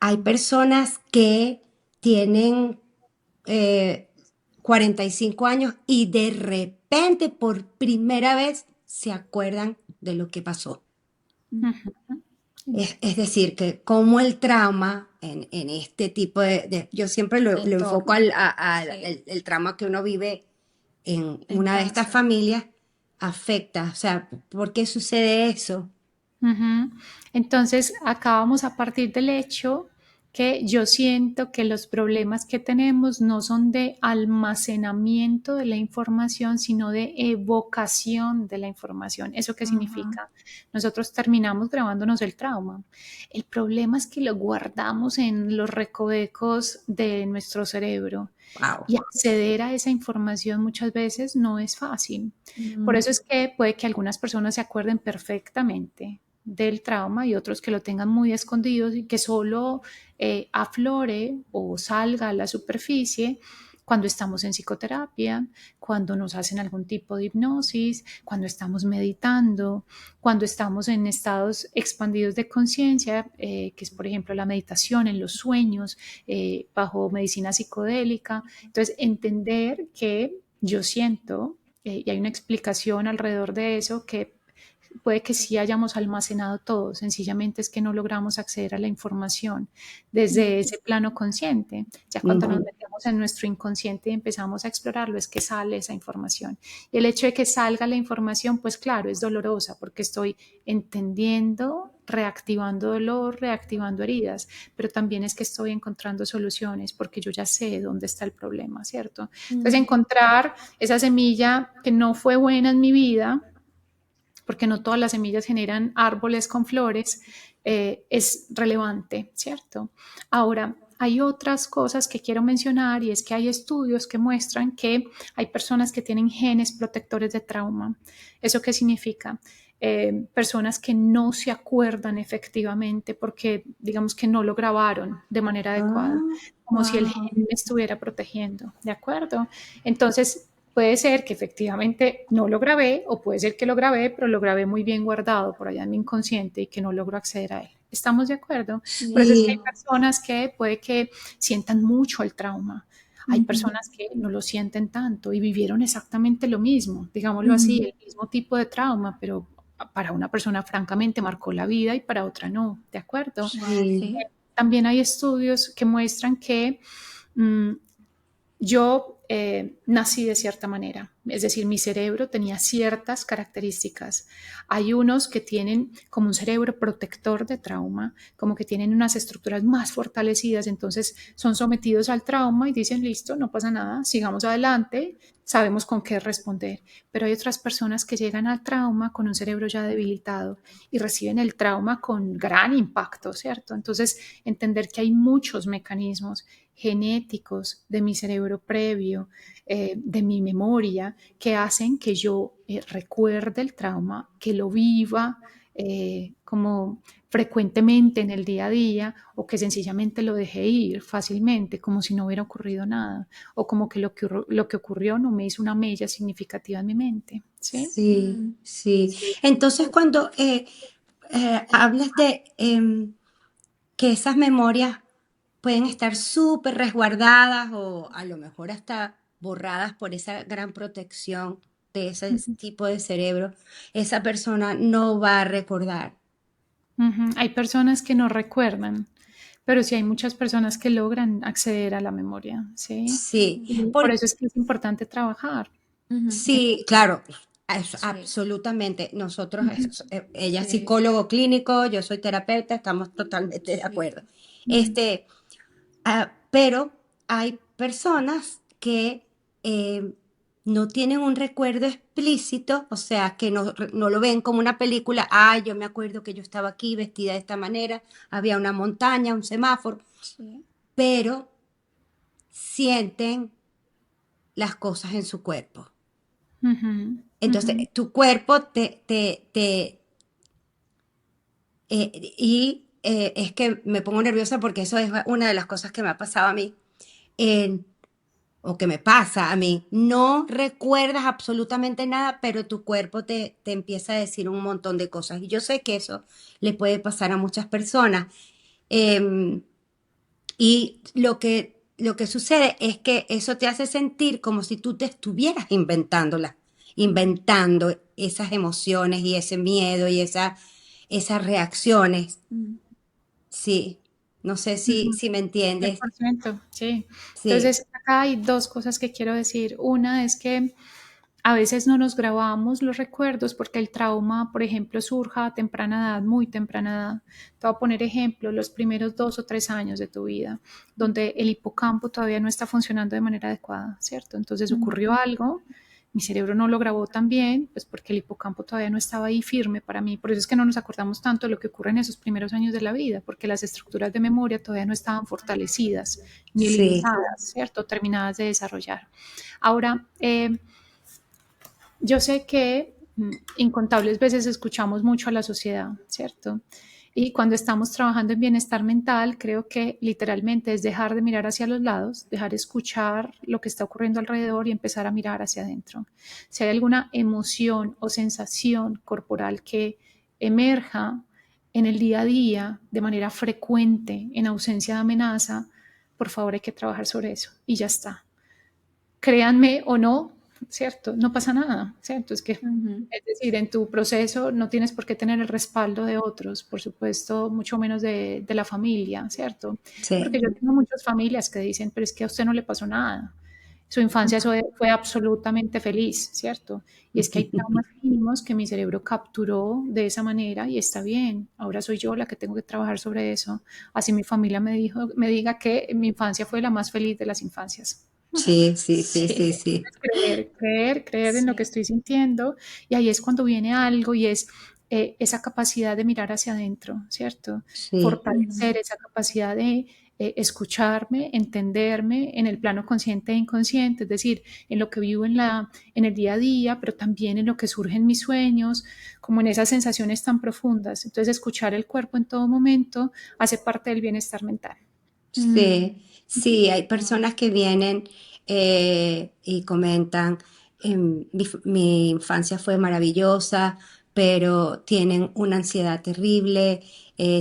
Hay personas que tienen eh, 45 años y de repente por primera vez se acuerdan de lo que pasó. Ujú. Es decir, que como el trauma en este tipo yo siempre lo enfoco Entorno. Sí, el trauma que uno vive en en una de estas casa. familias afecta. O sea, ¿por qué sucede eso? Ujú. Entonces, acá vamos a partir del hecho que yo siento que los problemas que tenemos no son de almacenamiento de la información, sino de evocación de la información. ¿Eso qué Ajá. significa? Nosotros terminamos grabándonos el trauma. El problema es que lo guardamos en los recovecos de nuestro cerebro Wow. y acceder a esa información muchas veces no es fácil. Por Mm, eso es que puede que algunas personas se acuerden perfectamente del trauma y otros que lo tengan muy escondidos y que solo aflore o salga a la superficie cuando estamos en psicoterapia, cuando nos hacen algún tipo de hipnosis, cuando estamos meditando, cuando estamos en estados expandidos de conciencia, que es por ejemplo la meditación en los sueños, bajo medicina psicodélica. Entonces, entender que yo siento, y hay una explicación alrededor de eso, que puede que sí hayamos almacenado todo, sencillamente es que no logramos acceder a la información desde ese plano consciente. Ya cuando nos Ujú. metemos en nuestro inconsciente y empezamos a explorarlo, es que sale esa información. Y el hecho de que salga la información, pues claro, es dolorosa porque estoy entendiendo, reactivando dolor, reactivando heridas, pero también es que estoy encontrando soluciones porque yo ya sé dónde está el problema, ¿cierto? Entonces, mm, encontrar esa semilla que no fue buena en mi vida, porque no todas las semillas generan árboles con flores, es relevante, ¿cierto? Ahora, hay otras cosas que quiero mencionar y es que hay estudios que muestran que hay personas que tienen genes protectores de trauma. ¿Eso qué significa? Personas que no se acuerdan efectivamente porque digamos que no lo grabaron de manera adecuada, Ah, como si el wow. gen me estuviera protegiendo, ¿de acuerdo? Entonces, puede ser que efectivamente no lo grabé o puede ser que lo grabé, pero lo grabé muy bien guardado por allá en mi inconsciente y que no logro acceder a él. ¿Estamos de acuerdo? Por eso es que hay sí. personas que puede que sientan mucho el trauma. Hay Ujú, personas que no lo sienten tanto y vivieron exactamente lo mismo, digámoslo así, ujú. el mismo tipo de trauma, pero para una persona francamente marcó la vida y para otra no, ¿de acuerdo? Wow, Sí. sí. También hay estudios que muestran que mmm, yo nací de cierta manera, es decir, mi cerebro tenía ciertas características. Hay unos que tienen como un cerebro protector de trauma, como que tienen unas estructuras más fortalecidas, entonces son sometidos al trauma y dicen, listo, no pasa nada, sigamos adelante, sabemos con qué responder. Pero hay otras personas que llegan al trauma con un cerebro ya debilitado y reciben el trauma con gran impacto, ¿cierto? Entonces, entender que hay muchos mecanismos genéticos de mi cerebro previo, de mi memoria, que hacen que yo recuerde el trauma, que lo viva como frecuentemente en el día a día, o que sencillamente lo dejé ir fácilmente, como si no hubiera ocurrido nada, o como que lo que ocurrió no me hizo una mella significativa en mi mente, ¿sí? Sí, sí. Sí. Entonces, cuando hablas de que esas memorias pueden estar súper resguardadas o a lo mejor hasta borradas por esa gran protección de ese Ujú. tipo de cerebro, esa persona no va a recordar. Ujú. Hay personas que no recuerdan, pero sí hay muchas personas que logran acceder a la memoria, ¿sí? Sí, Y por por, eso es que es importante trabajar. Ujú. sí, claro, Sí, absolutamente. Nosotros, Ujú. ella es sí, psicólogo clínico, yo soy terapeuta, estamos totalmente de sí. acuerdo. Ujú. Este, pero hay personas que eh, no tienen un recuerdo explícito, o sea, que no lo ven como una película. Ah, yo me acuerdo que yo estaba aquí vestida de esta manera, había una montaña, un semáforo, Sí. pero sienten las cosas en su cuerpo. Ujú. Entonces, Ujú. tu cuerpo es que me pongo nerviosa porque eso es una de las cosas que me ha pasado a mí. En o que me pasa a mí, no recuerdas absolutamente nada, pero tu cuerpo te empieza a decir un montón de cosas. Y yo sé que eso le puede pasar a muchas personas. Eh, y lo que sucede es que eso te hace sentir como si tú te estuvieras inventando esas emociones y ese miedo y esas reacciones. Mm. Sí, no sé Ujú. si me cien entiendes. por ciento, sí. Sí, Entonces, acá hay dos cosas que quiero decir. Una es que a veces no nos grabamos los recuerdos porque el trauma, por ejemplo, surja a temprana edad, muy temprana edad. Te voy a poner ejemplo, los primeros 2 o 3 años de tu vida, donde el hipocampo todavía no está funcionando de manera adecuada, ¿cierto? Entonces ocurrió algo, mi cerebro no lo grabó tan bien, pues porque el hipocampo todavía no estaba ahí firme para mí. Por eso es que no nos acordamos tanto de lo que ocurre en esos primeros años de la vida, porque las estructuras de memoria todavía no estaban fortalecidas ni sí, limitadas, ¿cierto? Terminadas de desarrollar. Ahora, yo sé que incontables veces escuchamos mucho a la sociedad, ¿cierto? Y cuando estamos trabajando en bienestar mental, creo que literalmente es dejar de mirar hacia los lados, dejar de escuchar lo que está ocurriendo alrededor y empezar a mirar hacia adentro. Si hay alguna emoción o sensación corporal que emerja en el día a día de manera frecuente, en ausencia de amenaza, por favor hay que trabajar sobre eso y ya está. Créanme o no, ¿cierto? No pasa nada, ¿cierto? Ujú. Es decir, en tu proceso no tienes por qué tener el respaldo de otros, por supuesto, mucho menos de la familia, ¿cierto? sí. Porque yo tengo muchas familias que dicen, pero es que a usted no le pasó nada. Su infancia fue absolutamente feliz, ¿cierto? Y es que hay traumas mínimos que mi cerebro capturó de esa manera y está bien. Ahora soy yo la que tengo que trabajar sobre eso. Así mi familia me diga que mi infancia fue la más feliz de las infancias. Sí, sí, sí, sí, Sí, sí. creer en lo que Sí. estoy sintiendo y ahí es cuando viene algo y es esa capacidad de mirar hacia adentro, ¿cierto? Sí, Ujú. Fortalecer esa capacidad de escucharme, entenderme en el plano consciente e inconsciente, es decir, en lo que vivo en el día a día, pero también en lo que surge en mis sueños, como en esas sensaciones tan profundas. Entonces, escuchar el cuerpo en todo momento hace parte del bienestar mental. Mm. sí, sí, hay personas que vienen y comentan, mi infancia fue maravillosa, pero tienen una ansiedad terrible,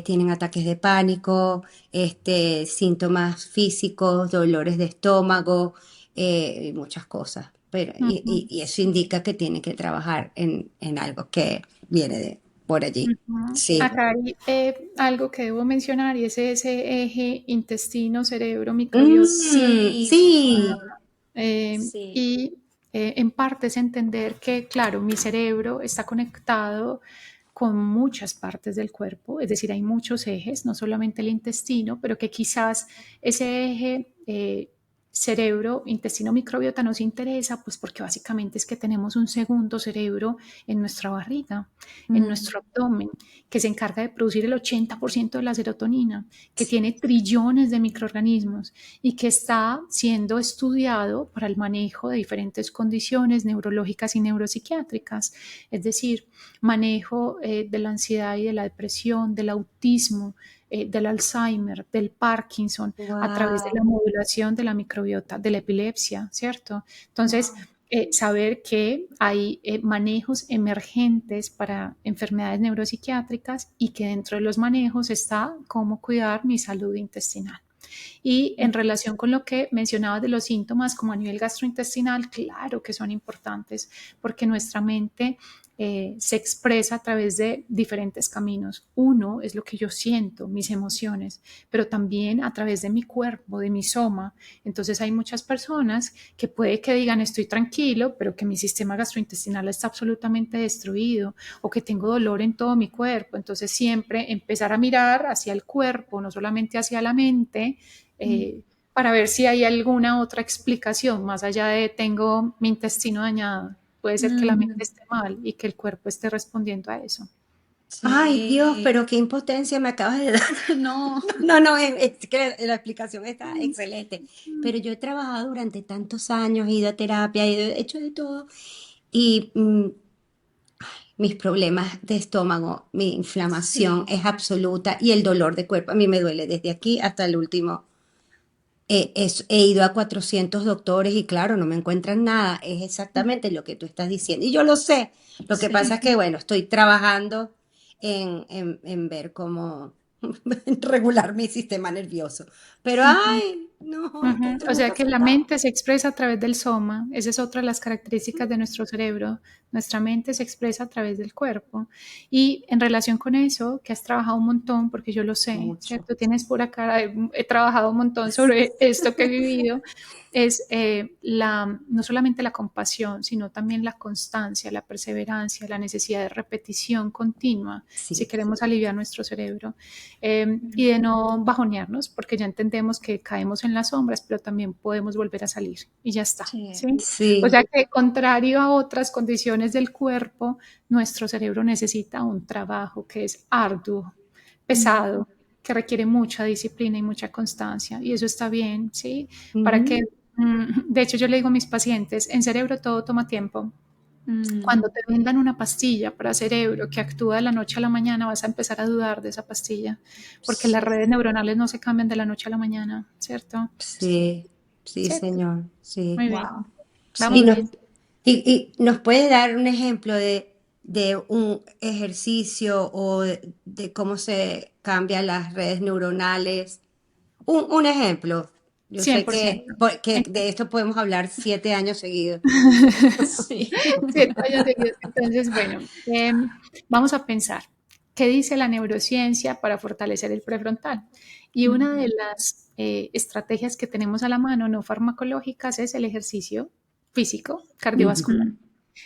tienen ataques de pánico, síntomas físicos, dolores de estómago, y muchas cosas. Pero, Ujú. y eso indica que tiene que trabajar en algo que viene de por allí. Ujú. Sí. Acá hay algo que debo mencionar y es ese eje intestino, cerebro, microbiota. Sí, Sí, total. Sí. Y en parte es entender que, claro, mi cerebro está conectado con muchas partes del cuerpo, es decir, hay muchos ejes, no solamente el intestino, pero que quizás ese eje cerebro, intestino, microbiota nos interesa, pues porque básicamente es que tenemos un segundo cerebro en nuestra barriga, en nuestro abdomen, que se encarga de producir el 80% de la serotonina, que tiene trillones de microorganismos y que está siendo estudiado para el manejo de diferentes condiciones neurológicas y neuropsiquiátricas, es decir, manejo de la ansiedad y de la depresión, del autismo, del Alzheimer, del Parkinson, a través de la Wow. modulación de la microbiota, de la epilepsia, ¿cierto? Entonces, saber que hay manejos emergentes para enfermedades neuropsiquiátricas y que dentro de los manejos está cómo cuidar mi salud intestinal. Y en relación con lo que mencionabas de los síntomas como a nivel gastrointestinal, claro que son importantes porque nuestra mente se expresa a través de diferentes caminos. Uno es lo que yo siento, mis emociones, pero también a través de mi cuerpo, de mi soma. Entonces hay muchas personas que puede que digan estoy tranquilo, pero que mi sistema gastrointestinal está absolutamente destruido o que tengo dolor en todo mi cuerpo. Entonces siempre empezar a mirar hacia el cuerpo, no solamente hacia la mente, para ver si hay alguna otra explicación más allá de tengo mi intestino dañado. Puede ser que la mente esté mal y que el cuerpo esté respondiendo a eso. Ay, Dios, Sí. pero qué impotencia me acabas de dar. No. No, no, es que la explicación está excelente. Pero yo he trabajado durante tantos años, he ido a terapia, he hecho de todo. Y mis problemas de estómago, mi inflamación Sí. es absoluta y el dolor de cuerpo. A mí me duele desde aquí hasta el último. He ido a 400 doctores y claro, no me encuentran nada. Es exactamente lo que tú estás diciendo. Y yo lo sé. Lo que pasa es Sí. que, bueno, estoy trabajando en ver cómo regular mi sistema nervioso. Pero, ay, no, qué O sea que la atrocidad. mente se expresa a través del soma, esa es otra de las características de nuestro cerebro, nuestra mente se expresa a través del cuerpo. Y en relación con eso, que has trabajado un montón, porque yo lo sé, Mucho. ¿cierto? Tienes pura cara, he trabajado un montón sobre esto que he vivido, es no solamente la compasión, sino también la constancia, la perseverancia, la necesidad de repetición continua, si Sí. queremos aliviar nuestro cerebro. Y de no bajonearnos, porque ya entendemos que caemos en las sombras, pero también podemos volver a salir y ya está. Sí. ¿Sí? O Sí. sea que contrario a otras condiciones del cuerpo, nuestro cerebro necesita un trabajo que es arduo, pesado, que requiere mucha disciplina y mucha constancia, y eso está bien, ¿sí? Para que, Ujú. de hecho yo le digo a mis pacientes, en cerebro todo toma tiempo. Mm, Cuando te vendan una pastilla para cerebro que actúa de la noche a la mañana, vas a empezar a dudar de esa pastilla, porque las Sí, redes neuronales no se cambian de la noche a la mañana, ¿cierto? sí, sí, ¿Cierto? señor. Sí. Muy bien, wow. Y vamos nos, Sí. bien. y nos puedes dar un ejemplo de un ejercicio o de cómo se cambian las redes neuronales. Un ejemplo. Yo sé 100%. que de esto podemos hablar 7 años seguidos. Sí. 7 años seguidos. Entonces, bueno, vamos a pensar, ¿qué dice la neurociencia para fortalecer el prefrontal? Y una de las estrategias que tenemos a la mano no farmacológicas es el ejercicio físico Ujú. cardiovascular.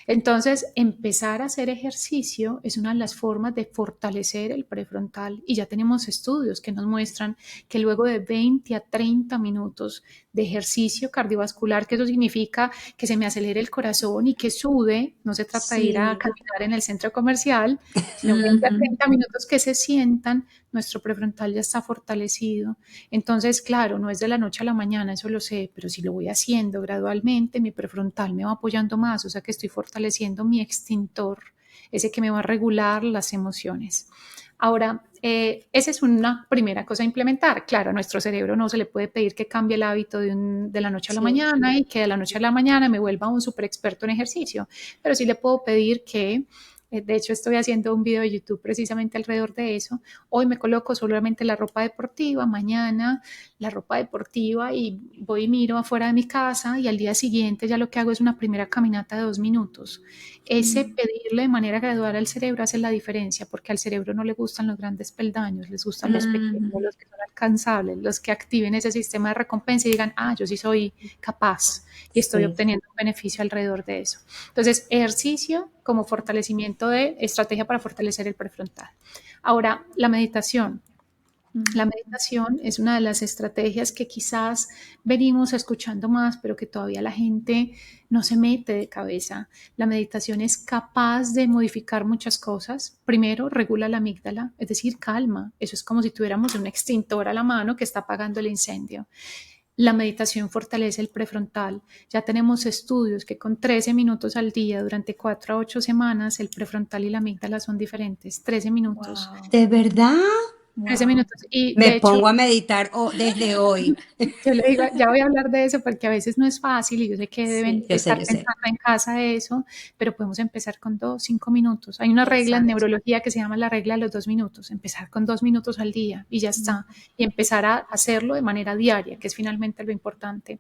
Entonces, empezar a hacer ejercicio es una de las formas de fortalecer el prefrontal y ya tenemos estudios que nos muestran que luego de 20 a 30 minutos de ejercicio cardiovascular, que eso significa que se me acelere el corazón y que sude, no se trata de ir a Sí. caminar en el centro comercial, sino 20 a Ujú. 30 minutos que se sientan, nuestro prefrontal ya está fortalecido. Entonces, claro, no es de la noche a la mañana, eso lo sé, pero si lo voy haciendo gradualmente, mi prefrontal me va apoyando más, o sea que estoy fortaleciendo mi extintor, ese que me va a regular las emociones. Ahora, esa es una primera cosa a implementar. Claro, a nuestro cerebro no se le puede pedir que cambie el hábito de la noche a la Sí. mañana y que de la noche a la mañana me vuelva un super experto en ejercicio, pero sí le puedo pedir que, de hecho estoy haciendo un video de YouTube precisamente alrededor de eso, hoy me coloco solamente la ropa deportiva, mañana la ropa deportiva y voy y miro afuera de mi casa y al día siguiente ya lo que hago es una primera caminata de 2 minutos. Ese pedirle de manera gradual al cerebro hace la diferencia porque al cerebro no le gustan los grandes peldaños, les gustan los pequeños, Ujú. los que son alcanzables, los que activen ese sistema de recompensa y digan, ah, yo sí soy capaz y estoy Sí. obteniendo un beneficio alrededor de eso. Entonces, ejercicio como fortalecimiento de estrategia para fortalecer el prefrontal. Ahora, la meditación. La meditación es una de las estrategias que quizás venimos escuchando más, pero que todavía la gente no se mete de cabeza. La meditación es capaz de modificar muchas cosas. Primero, regula la amígdala, es decir, calma. Eso es como si tuviéramos un extintor a la mano que está apagando el incendio. La meditación fortalece el prefrontal. Ya tenemos estudios que con 13 minutos al día durante 4 a 8 semanas el prefrontal y la amígdala son diferentes. 13 minutos. Wow. ¿De verdad? 13 Wow. minutos. Y Me de hecho, pongo a meditar desde hoy. yo le digo, ya voy a hablar de eso porque a veces no es fácil y yo sé que deben Sí, estar yo sé. pensando en casa de eso, pero podemos empezar con 2, 5 minutos. Hay una regla en Exacto. neurología que se llama la regla de los 2 minutos, empezar con 2 minutos al día y ya está, y empezar a hacerlo de manera diaria, que es finalmente lo importante.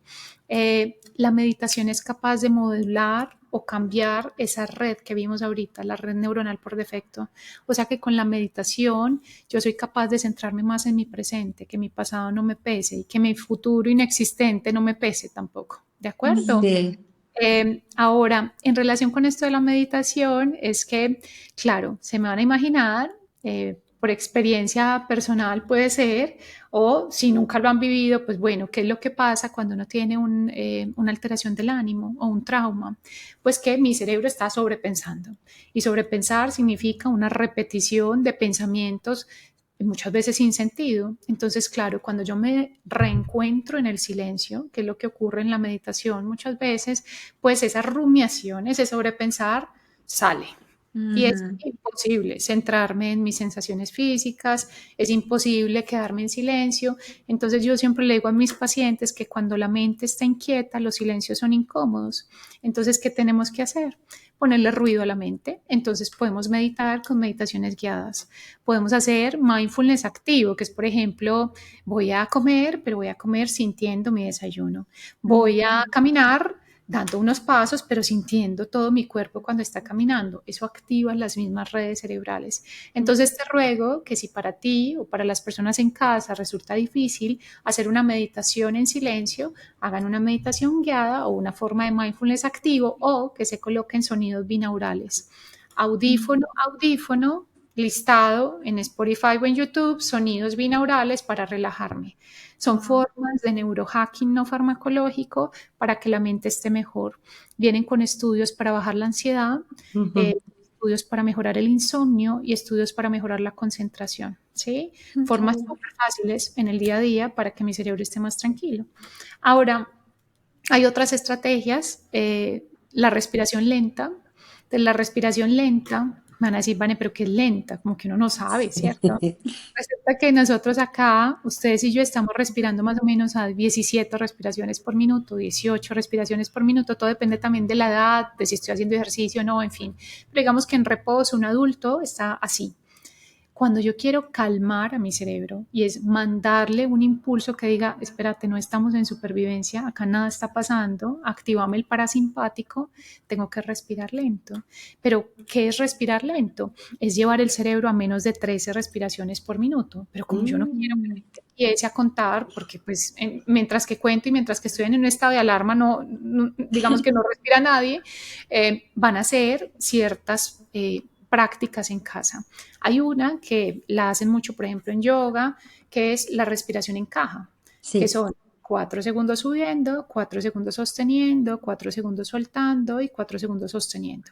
La meditación es capaz de modular o cambiar esa red que vimos ahorita, la red neuronal por defecto. O sea que con la meditación yo soy capaz de centrarme más en mi presente, que mi pasado no me pese y que mi futuro inexistente no me pese tampoco. ¿De acuerdo? Sí. Ahora, en relación con esto de la meditación, es que, claro, se me van a imaginar, por experiencia personal puede ser, o si nunca lo han vivido, pues bueno, ¿qué es lo que pasa cuando uno tiene una alteración del ánimo o un trauma? Pues que mi cerebro está sobrepensando. Y sobrepensar significa una repetición de pensamientos muchas veces sin sentido. Entonces, claro, cuando yo me reencuentro en el silencio, que es lo que ocurre en la meditación muchas veces, pues esas rumiaciones, ese sobrepensar sale. Y es Ujú. imposible centrarme en mis sensaciones físicas, es imposible quedarme en silencio. Entonces yo siempre le digo a mis pacientes que cuando la mente está inquieta, los silencios son incómodos. Entonces, ¿qué tenemos que hacer? Ponerle ruido a la mente. Entonces podemos meditar con meditaciones guiadas. Podemos hacer mindfulness activo, que es, por ejemplo, voy a comer, pero voy a comer sintiendo mi desayuno. Voy a caminar dando unos pasos, pero sintiendo todo mi cuerpo cuando está caminando. Eso activa las mismas redes cerebrales. Entonces te ruego que si para ti o para las personas en casa resulta difícil hacer una meditación en silencio, hagan una meditación guiada o una forma de mindfulness activo o que se coloquen sonidos binaurales. Audífono, audífono, listado en Spotify o en YouTube, sonidos binaurales para relajarme. Son formas de neurohacking no farmacológico para que la mente esté mejor. Vienen con estudios para bajar la ansiedad, Ujú. estudios para mejorar el insomnio y estudios para mejorar la concentración. ¿Sí? Formas súper fáciles en el día a día para que mi cerebro esté más tranquilo. Ahora, hay otras estrategias, la respiración lenta. De la respiración lenta, van a decir, Vane, pero que es lenta, como que uno no sabe, ¿cierto? Resulta que nosotros acá, ustedes y yo estamos respirando más o menos a 17 respiraciones por minuto, 18 respiraciones por minuto, todo depende también de la edad, de si estoy haciendo ejercicio o no, en fin. Pero digamos que en reposo un adulto está así. Cuando yo quiero calmar a mi cerebro y es mandarle un impulso que diga, espérate, no estamos en supervivencia, acá nada está pasando, activame el parasimpático, tengo que respirar lento. Pero, ¿qué es respirar lento? Es llevar el cerebro a menos de 13 respiraciones por minuto. Pero como yo no quiero que Mm. empiece a contar, porque pues mientras que cuento y mientras que estoy en un estado de alarma, digamos que no respira nadie, van a ser ciertas prácticas en casa. Hay una que la hacen mucho, por ejemplo, en yoga, que es la respiración en caja, que Sí. son 4 segundos subiendo, 4 segundos sosteniendo, 4 segundos soltando y 4 segundos sosteniendo.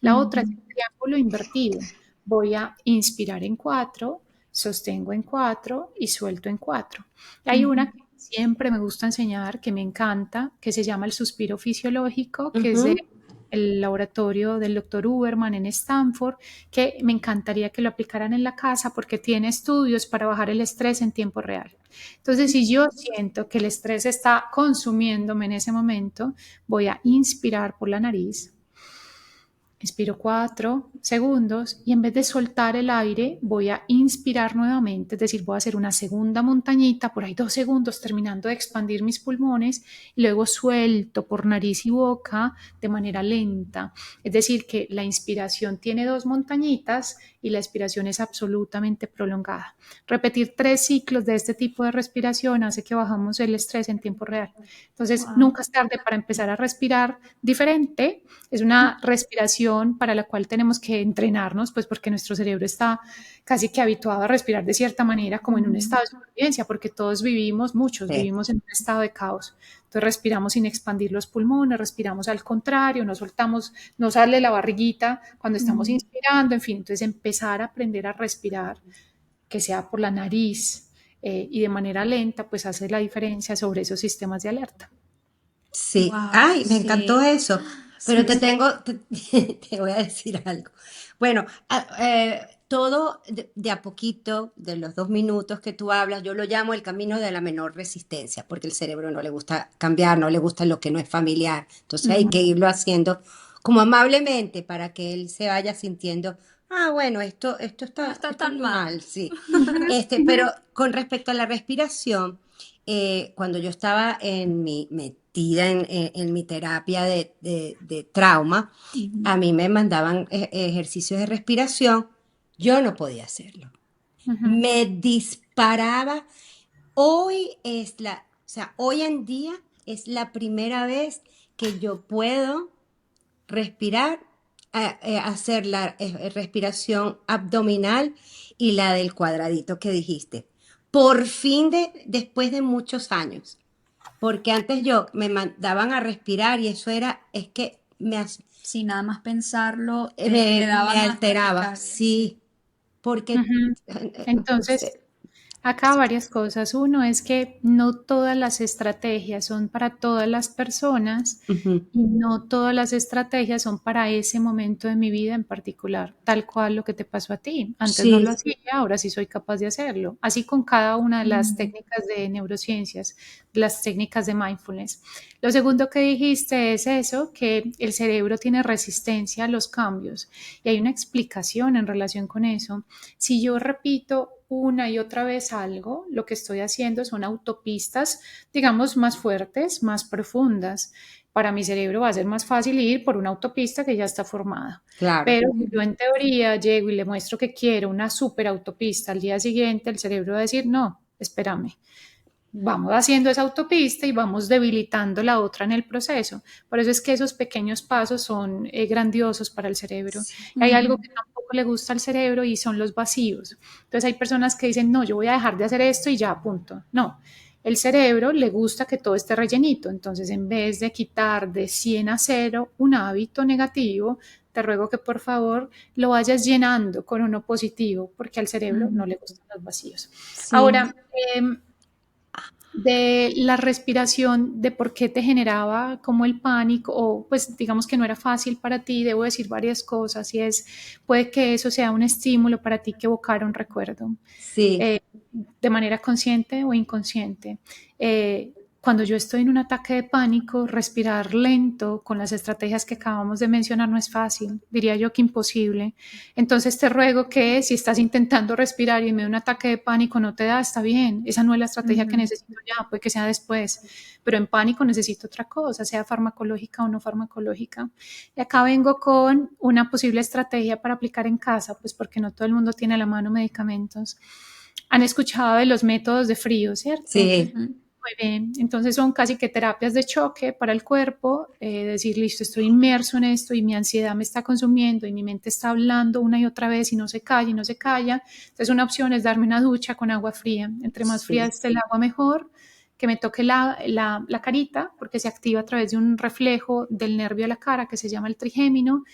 La otra es el triángulo invertido. Voy a inspirar en 4, sostengo en 4 y suelto en 4. Hay una que siempre me gusta enseñar, que me encanta, que se llama el suspiro fisiológico, que es de Ujú. el laboratorio del doctor Uberman en Stanford, que me encantaría que lo aplicaran en la casa porque tiene estudios para bajar el estrés en tiempo real. Entonces, si yo siento que el estrés está consumiéndome en ese momento, voy a inspirar por la nariz. Expiro 4 segundos y en vez de soltar el aire, voy a inspirar nuevamente, es decir, voy a hacer una segunda montañita por ahí 2 segundos terminando de expandir mis pulmones y luego suelto por nariz y boca de manera lenta. Es decir, que la inspiración tiene 2 montañitas y la expiración es absolutamente prolongada. Repetir 3 ciclos de este tipo de respiración hace que bajamos el estrés en tiempo real. Entonces, nunca es tarde para empezar a respirar diferente. Es una respiración respiración para la cual tenemos que entrenarnos, pues porque nuestro cerebro está casi que habituado a respirar de cierta manera, como en un estado de supervivencia, porque todos vivimos, muchos Sí. vivimos en un estado de caos. Entonces respiramos sin expandir los pulmones, respiramos al contrario, no soltamos, no sale la barriguita cuando estamos inspirando, en fin, entonces empezar a aprender a respirar, que sea por la nariz y de manera lenta, pues hace la diferencia sobre esos sistemas de alerta. Sí, Wow, ay, me encantó sí, eso, pero sí, sí. te voy a decir algo. Bueno, todo de a poquito, de los 2 minutos que tú hablas, yo lo llamo el camino de la menor resistencia, porque el cerebro no le gusta cambiar, no le gusta lo que no es familiar, entonces hay que Ujú. irlo haciendo como amablemente para que él se vaya sintiendo, ah, bueno, No está esto tan muy mal. mal, sí. Ujú, Pero con respecto a la respiración, cuando yo estaba metida en mi terapia de trauma, Ujú. a mí me mandaban ejercicios de respiración, yo no podía hacerlo. ujú, Me disparaba. O sea, hoy en día es la primera vez que yo puedo respirar, hacer la respiración abdominal y la del cuadradito que dijiste. Por fin después de muchos años. Porque antes yo me mandaban a respirar y eso era, es que Si nada más pensarlo te daba me más alteraba. taquicardia, sí. Sí, porque, ujú. no sé. Entonces, acá varias cosas. Uno es que no todas las estrategias son para todas las personas Ujú. y no todas las estrategias son para ese momento de mi vida en particular, tal cual lo que te pasó a ti. Antes no lo Sí, hacía, ahora sí soy capaz de hacerlo. Así con cada una de las Mm. técnicas de neurociencias, las técnicas de mindfulness. Lo segundo que dijiste es eso, que el cerebro tiene resistencia a los cambios y hay una explicación en relación con eso. Si yo repito una y otra vez algo, lo que estoy haciendo son autopistas, digamos, más fuertes, más profundas. Para mi cerebro va a ser más fácil ir por una autopista que ya está formada. claro. Pero si yo en teoría llego y le muestro que quiero una super autopista al día siguiente, el cerebro va a decir, no, espérame, vamos haciendo esa autopista y vamos debilitando la otra en el proceso. Por eso es que esos pequeños pasos son grandiosos para el cerebro. Y hay algo Ujú. que tampoco le gusta al cerebro y son los vacíos. Entonces hay personas que dicen, no, yo voy a dejar de hacer esto y ya, punto. No, el cerebro le gusta que todo esté rellenito. Entonces en vez de quitar de 100 a 0 un hábito negativo, te ruego que por favor lo vayas llenando con uno positivo, porque al cerebro no le gustan los vacíos. Sí. Ahora, de la respiración, de por qué te generaba como el pánico o pues digamos que no era fácil para ti, debo decir varias cosas y es, puede que eso sea un estímulo para ti que evocara un recuerdo Sí, eh, de manera consciente o inconsciente. Eh, Cuando yo estoy en un ataque de pánico, respirar lento con las estrategias que acabamos de mencionar no es fácil, diría yo que imposible. Entonces te ruego que si estás intentando respirar y en medio de un ataque de pánico no te da, está bien, esa no es la estrategia que Ujú. necesito ya, puede que sea después, pero en pánico necesito otra cosa, sea farmacológica o no farmacológica. Y acá vengo con una posible estrategia para aplicar en casa, pues porque no todo el mundo tiene a la mano medicamentos. Han escuchado de los métodos de frío, ¿cierto? sí, Ujú. Muy bien, entonces son casi que terapias de choque para el cuerpo, decir, listo, estoy inmerso en esto y mi ansiedad me está consumiendo y mi mente está hablando una y otra vez y no se calla y no se calla. Entonces una opción es darme una ducha con agua fría. Entre más fría sí, esté el agua, mejor. Que me toque la carita, porque se activa a través de un reflejo del nervio de la cara que se llama el trigémino.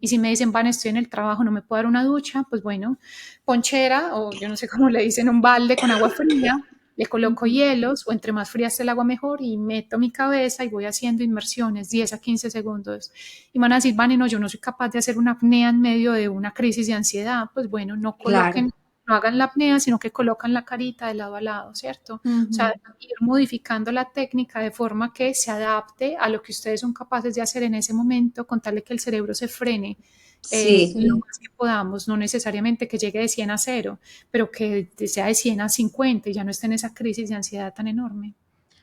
Y si me dicen, van, estoy en el trabajo, no me puedo dar una ducha, pues bueno, ponchera o yo no sé cómo le dicen, un balde con agua fría, le coloco Ujú. hielos o entre más fría esté el agua mejor y meto mi cabeza y voy haciendo inmersiones 10 a 15 segundos. Y van a decir, Vane, no, yo no soy capaz de hacer una apnea en medio de una crisis de ansiedad. Pues bueno, no claro. coloquen, no hagan la apnea, sino que colocan la carita de lado a lado, ¿cierto? O sea, Ujú. ir modificando la técnica de forma que se adapte a lo que ustedes son capaces de hacer en ese momento, con tal de que el cerebro se frene Sí, lo Sí. más que podamos, no necesariamente que llegue de 100 a 0, pero que sea de 100 a 50 y ya no esté en esa crisis de ansiedad tan enorme.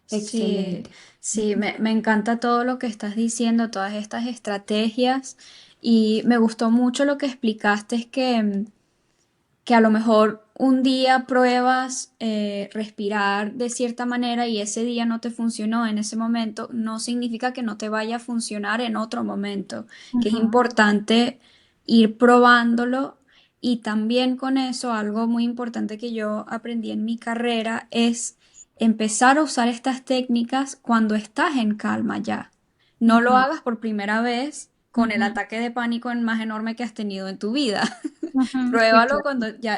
Sí, excelente. sí, me encanta todo lo que estás diciendo, todas estas estrategias y me gustó mucho lo que explicaste, es que a lo mejor un día pruebas respirar de cierta manera y ese día no te funcionó en ese momento, no significa que no te vaya a funcionar en otro momento, que es Ujú. importante ir probándolo. Y también con eso, algo muy importante que yo aprendí en mi carrera es empezar a usar estas técnicas cuando estás en calma ya. No lo Ujú. hagas por primera vez con el Ujú. ataque de pánico más enorme que has tenido en tu vida. Ujú. Sí, Pruébalo claro. cuando ya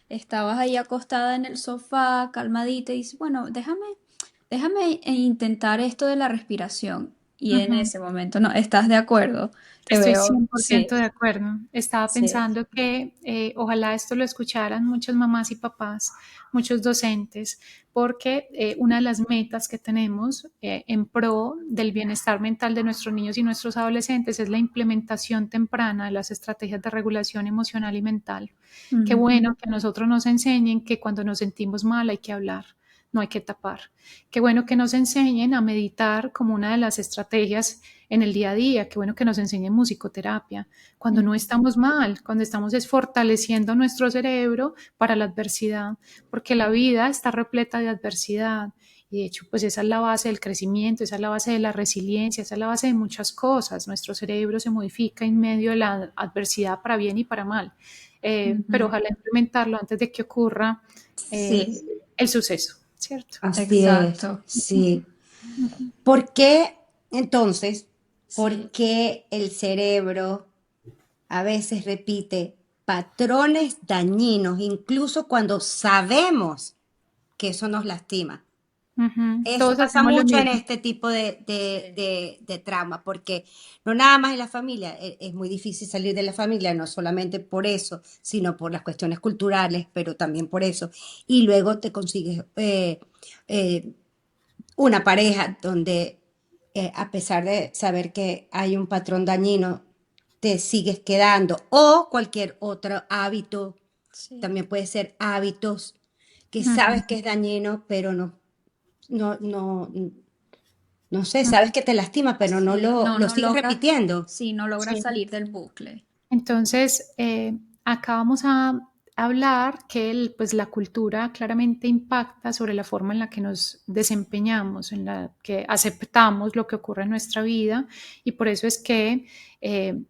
estabas ahí acostada en el sofá, calmadita, y dices, bueno, déjame intentar esto de la respiración. Y en Ujú. ese momento, no, ¿estás de acuerdo? Te Estoy veo, 100% sí, de acuerdo. Estaba sí. pensando que ojalá esto lo escucharan muchas mamás y papás, muchos docentes, porque una de las metas que tenemos en pro del bienestar mental de nuestros niños y nuestros adolescentes es la implementación temprana de las estrategias de regulación emocional y mental. Qué Ujú, bueno que a nosotros nos enseñen que cuando nos sentimos mal hay que hablar, no hay que tapar. Qué bueno que nos enseñen a meditar como una de las estrategias en el día a día. Qué bueno que nos enseñen musicoterapia. Cuando no ujú, estamos mal, cuando estamos fortaleciendo nuestro cerebro para la adversidad, porque la vida está repleta de adversidad. Y de hecho, pues esa es la base del crecimiento, esa es la base de la resiliencia, esa es la base de muchas cosas. Nuestro cerebro se modifica en medio de la adversidad para bien y para mal. Pero ujú. ojalá implementarlo antes de que ocurra eh, Sí, el suceso, ¿cierto? así es, Exacto. sí. Ujú. ¿Por qué entonces, por Sí. qué el cerebro a veces repite patrones dañinos, incluso cuando sabemos que eso nos lastima? Ujú. Eso Todos pasa hacemos lo mucho en mismo. este tipo Sí. de trauma, porque no nada más en la familia, es muy difícil salir de la familia, no solamente por eso, sino por las cuestiones culturales, pero también por eso. Y luego te consigues eh, una pareja donde, a pesar de saber que hay un patrón dañino, te sigues quedando, o cualquier otro hábito, Sí. también puede ser hábitos que sabes que Ujú. es dañino, pero no, no, no sé, sabes Ujú. que te lastima, pero no Sí. lo, No, lo no sigues logras, repitiendo. sí, no logras Sí. salir del bucle. Entonces, acá vamos a hablar que pues, la cultura claramente impacta sobre la forma en la que nos desempeñamos, en la que aceptamos lo que ocurre en nuestra vida y por eso es que,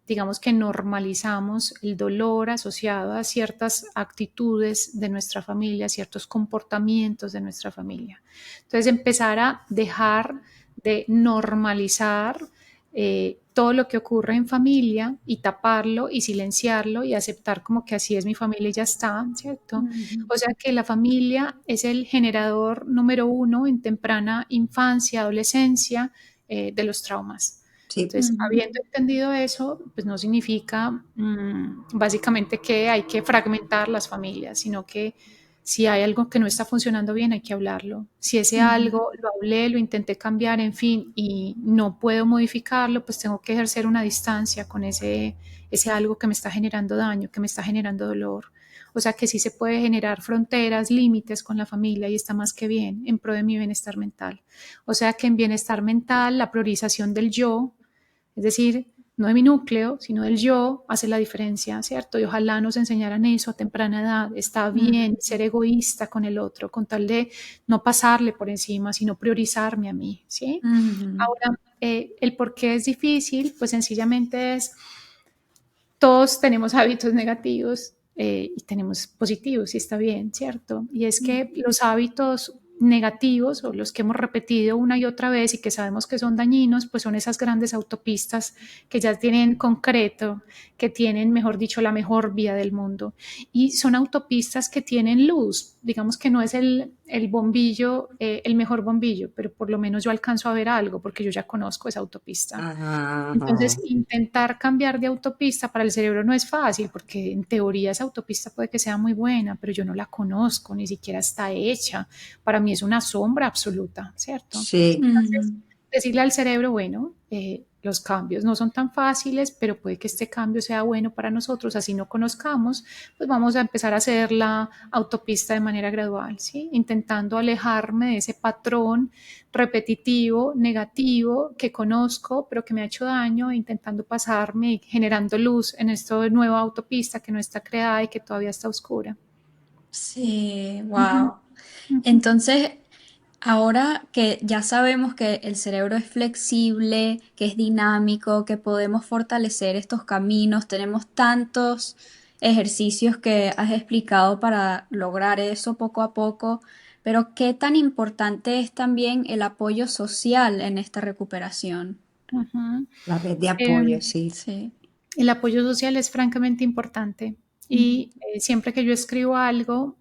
digamos que normalizamos el dolor asociado a ciertas actitudes de nuestra familia, ciertos comportamientos de nuestra familia. Entonces, empezar a dejar de normalizar todo lo que ocurre en familia y taparlo y silenciarlo y aceptar como que así es mi familia y ya está, ¿cierto? Ujú, O sea que la familia es el generador número uno en temprana infancia, adolescencia de los traumas. Sí, Entonces, ujú, habiendo entendido eso, pues no significa básicamente que hay que fragmentar las familias, sino que si hay algo que no está funcionando bien, hay que hablarlo. Si ese ujú, algo lo hablé, lo intenté cambiar, en fin, y no puedo modificarlo, pues tengo que ejercer una distancia con ese algo que me está generando daño, que me está generando dolor. O sea que sí se puede generar fronteras, límites con la familia y está más que bien en pro de mi bienestar mental. O sea que en bienestar mental, la priorización del yo, es decir, no de mi núcleo, sino del yo, hace la diferencia, ¿cierto? Y ojalá nos enseñaran eso a temprana edad. Está bien ujú, ser egoísta con el otro, con tal de no pasarle por encima, sino priorizarme a mí, ¿sí? ujú, Ahora, el por qué es difícil, pues sencillamente es, todos tenemos hábitos negativos y tenemos positivos, y está bien, ¿cierto? Y es que los hábitos negativos o los que hemos repetido una y otra vez y que sabemos que son dañinos, pues son esas grandes autopistas que ya tienen concreto, que tienen, mejor dicho, la mejor vía del mundo. Y son autopistas que tienen luz, digamos que no es el bombillo, el mejor bombillo, pero por lo menos yo alcanzo a ver algo porque yo ya conozco esa autopista. ajá, Entonces, ajá. intentar cambiar de autopista para el cerebro no es fácil, porque en teoría esa autopista puede que sea muy buena, pero yo no la conozco, ni siquiera está hecha. Para mí es una sombra absoluta, ¿cierto? Sí, Entonces, ujú, decirle al cerebro, bueno, los cambios no son tan fáciles, pero puede que este cambio sea bueno para nosotros, así no conozcamos, pues vamos a empezar a hacer la autopista de manera gradual, ¿sí? Intentando alejarme de ese patrón repetitivo, negativo, que conozco, pero que me ha hecho daño, e intentando pasarme y generando luz en esta nueva autopista que no está creada y que todavía está oscura. Sí, Ujú, wow. ujú. Entonces, ahora que ya sabemos que el cerebro es flexible, que es dinámico, que podemos fortalecer estos caminos, tenemos tantos ejercicios que has explicado para lograr eso poco a poco, pero ¿qué tan importante es también el apoyo social en esta recuperación? Ujú. La red de Eh, apoyo, sí. Sí. el apoyo social es francamente importante Ujú. y siempre que yo escribo algo,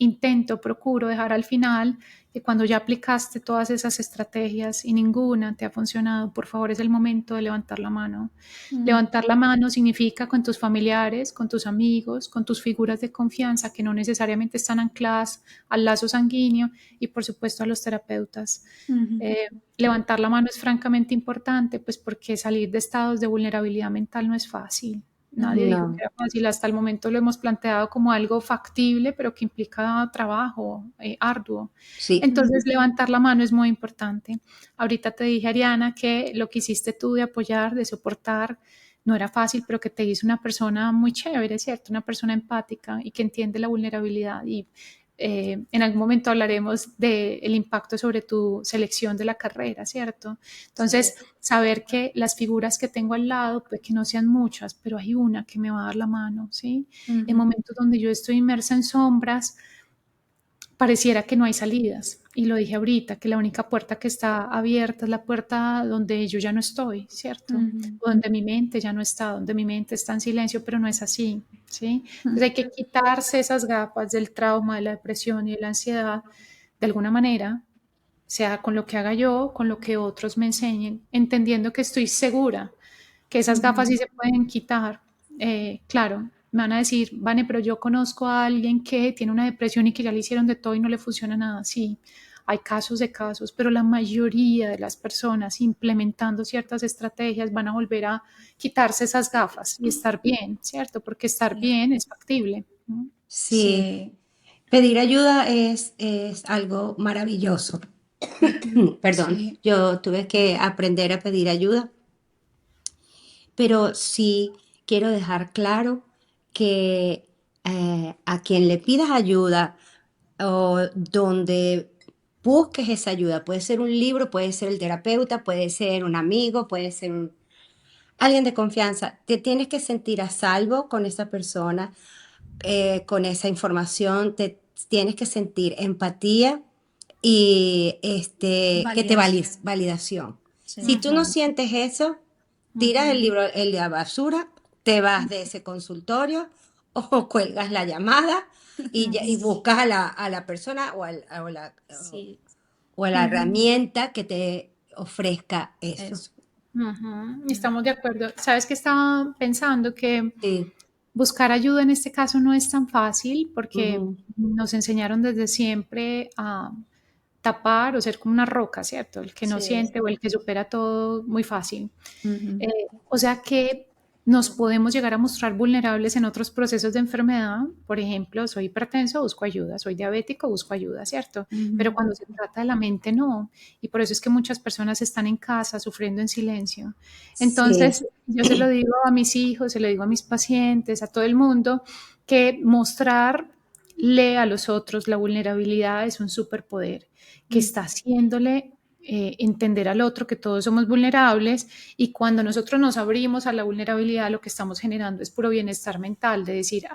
intento, procuro dejar al final que cuando ya aplicaste todas esas estrategias y ninguna te ha funcionado, por favor es el momento de levantar la mano. Mm. Levantar la mano significa con tus familiares, con tus amigos, con tus figuras de confianza que no necesariamente están ancladas al lazo sanguíneo y por supuesto a los terapeutas. Ujú. Eh, levantar la mano es francamente importante, pues porque salir de estados de vulnerabilidad mental no es fácil. Nadie dijo que No, era fácil, hasta el momento lo hemos planteado como algo factible, pero que implica trabajo arduo. sí. Entonces, levantar la mano es muy importante. Ahorita te dije, Ariana, que lo que hiciste tú de apoyar, de soportar, no era fácil, pero que te hizo una persona muy chévere, ¿cierto? Una persona empática y que entiende la vulnerabilidad. Y en algún momento hablaremos del impacto sobre tu selección de la carrera, ¿cierto? Sí. Entonces, saber que las figuras que tengo al lado, pues que no sean muchas, pero hay una que me va a dar la mano, ¿sí? En Ujú. momentos donde yo estoy inmersa en sombras, pareciera que no hay salidas. Y lo dije ahorita, que la única puerta que está abierta es la puerta donde yo ya no estoy, ¿cierto? Ujú. O donde mi mente ya no está, donde mi mente está en silencio, pero no es así, ¿sí? Ujú. Entonces hay que quitarse esas gafas del trauma, de la depresión y de la ansiedad de alguna manera, sea con lo que haga yo, con lo que otros me enseñen, entendiendo que estoy segura que esas gafas sí Ujú. se pueden quitar. Claro, me van a decir, Vane, pero yo conozco a alguien que tiene una depresión y que ya le hicieron de todo y no le funciona nada. Sí, hay casos de casos, pero la mayoría de las personas implementando ciertas estrategias van a volver a quitarse esas gafas y estar bien, ¿cierto? Porque estar Sí. bien es factible. ¿No? Sí. Sí. Pedir ayuda es algo maravilloso. Ujú. Perdón, Sí. yo tuve que aprender a pedir ayuda, pero sí quiero dejar claro que a quien le pidas ayuda o donde busques esa ayuda, puede ser un libro, puede ser el terapeuta, puede ser un amigo, puede ser alguien de confianza, te tienes que sentir a salvo con esa persona, con esa información, te tienes que sentir empatía y que te Validación. validación. Si Sí. tú no Ujú, sientes eso, tiras el Ujú. libro en la basura, te vas de ese consultorio o cuelgas la llamada y buscas a la persona Sí. o a la Ujú. herramienta que te ofrezca eso. Eso. ujú. Mm. Estamos de acuerdo. Sabes que estaba pensando que Sí. buscar ayuda en este caso no es tan fácil porque Ujú. nos enseñaron desde siempre a tapar o ser como una roca, ¿cierto? El que no Sí. siente o el que supera todo muy fácil. Ujú. Eh, o sea que nos podemos llegar a mostrar vulnerables en otros procesos de enfermedad. Por ejemplo, soy hipertenso, busco ayuda, soy diabético, busco ayuda, ¿cierto? Pero Ujú. cuando se trata de la mente, no. Y por eso es que muchas personas están en casa sufriendo en silencio. Sí. Entonces, yo se lo digo a mis hijos, se lo digo a mis pacientes, a todo el mundo, que mostrarle a los otros la vulnerabilidad es un superpoder que Ujú. está haciéndole entender al otro que todos somos vulnerables y cuando nosotros nos abrimos a la vulnerabilidad, lo que estamos generando es puro bienestar mental, de decir,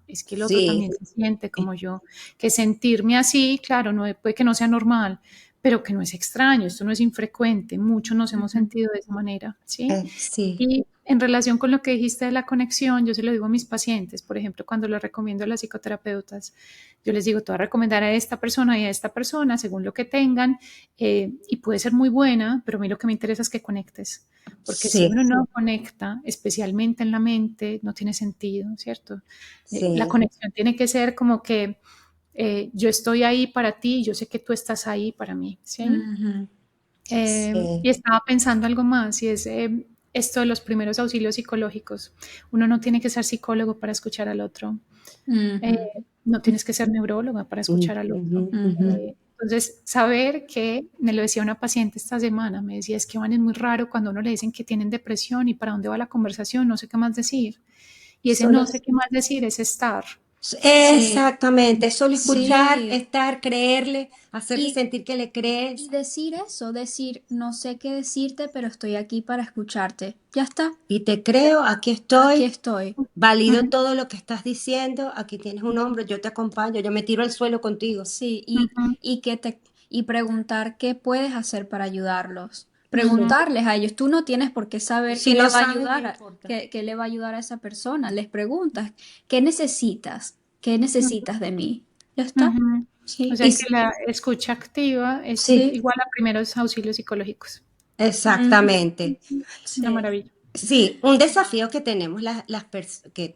es que el otro Sí. también se siente como yo, que sentirme así, claro, no puede que no sea normal, pero que no es extraño, esto no es infrecuente, muchos nos hemos Ujú. sentido de esa manera, ¿sí? Sí. Y en relación con lo que dijiste de la conexión, yo se lo digo a mis pacientes, por ejemplo, cuando lo recomiendo a las psicoterapeutas, yo les digo, te voy a recomendar a esta persona y a esta persona según lo que tengan, y puede ser muy buena, pero a mí lo que me interesa es que conectes, porque si Sí. uno no conecta, especialmente en la mente, no tiene sentido, ¿cierto? La Sí. conexión tiene que ser como que yo estoy ahí para ti, yo sé que tú estás ahí para mí, ¿sí? Ujú. Y Sí. estaba pensando algo más, y es esto de los primeros auxilios psicológicos. Uno no tiene que ser psicólogo para escuchar al otro. Eh, Ujú, no tienes que ser neuróloga para Mm, escuchar al otro. ujú, ujú. Entonces, saber que, me lo decía una paciente esta semana, me decía, es que Van, es muy raro cuando a uno le dicen que tienen depresión y para dónde va la conversación, no sé qué más decir. Y ese Solo no sé qué más decir es estar. sí, exactamente, solo escuchar, sí. estar, creerle, hacerle Y, sentir que le y crees. decir eso, decir, no sé qué decirte, pero estoy aquí para escucharte. Ya está, Y te creo, aquí aquí estoy, estoy. valido Ujú, todo lo que estás diciendo, aquí tienes un hombro, yo te acompaño, yo me tiro al suelo contigo. Sí, ujú, y preguntar qué puedes hacer para ayudarlos. ujú, Preguntarles a ellos, tú no tienes por qué saber Si qué le no va a sabes, no ayudar importa. qué le va a ayudar a esa persona. Les preguntas, ¿qué necesitas? ¿Qué ujú, necesitas de mí? Ya está. ujú. O Sí, sea que la escucha activa es Sí, sí, igual a primeros auxilios psicológicos. ujú, exactamente. Una sí. maravilla. Sí, un desafío que tenemos que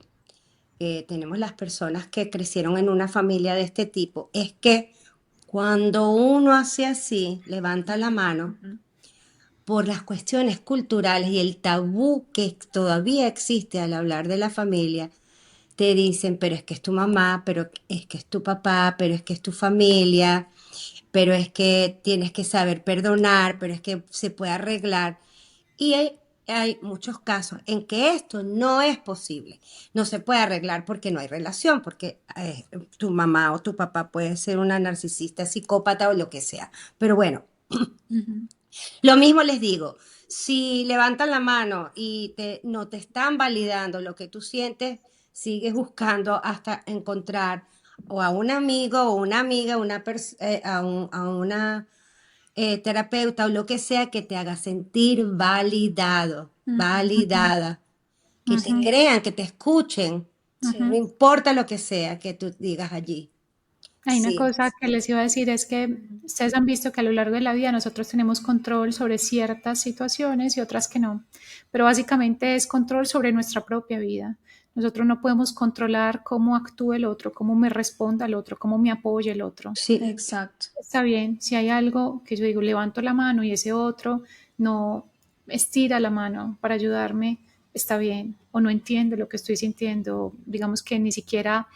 tenemos las personas que crecieron en una familia de este tipo es que cuando uno hace así, levanta la mano, Ujú. por las cuestiones culturales y el tabú que todavía existe al hablar de la familia, te dicen, pero es que es tu mamá, pero es que es tu papá, pero es que es tu familia, pero es que tienes que saber perdonar, pero es que se puede arreglar. Y hay muchos casos en que esto no es posible. No se puede arreglar porque no hay relación, porque tu mamá o tu papá puede ser una narcisista, psicópata o lo que sea. Pero bueno, Ujú. lo mismo les digo, si levantan la mano y no te están validando lo que tú sientes, sigues buscando hasta encontrar o a un amigo o una amiga, a una terapeuta o lo que sea que te haga sentir validado, Ujú. validada, que te Ujú, Sí, crean, que te escuchen, no ujú. sí. importa lo que sea que tú digas allí. Hay una Sí, cosa que les iba a decir, es que ustedes han visto que a lo largo de la vida nosotros tenemos control sobre ciertas situaciones y otras que no, pero básicamente es control sobre nuestra propia vida. Nosotros no podemos controlar cómo actúe el otro, cómo me responda el otro, cómo me apoya el otro. sí, Exacto. Está bien, si hay algo que yo digo, levanto la mano y ese otro no estira la mano para ayudarme, está bien, o no entiende lo que estoy sintiendo, digamos que ni siquiera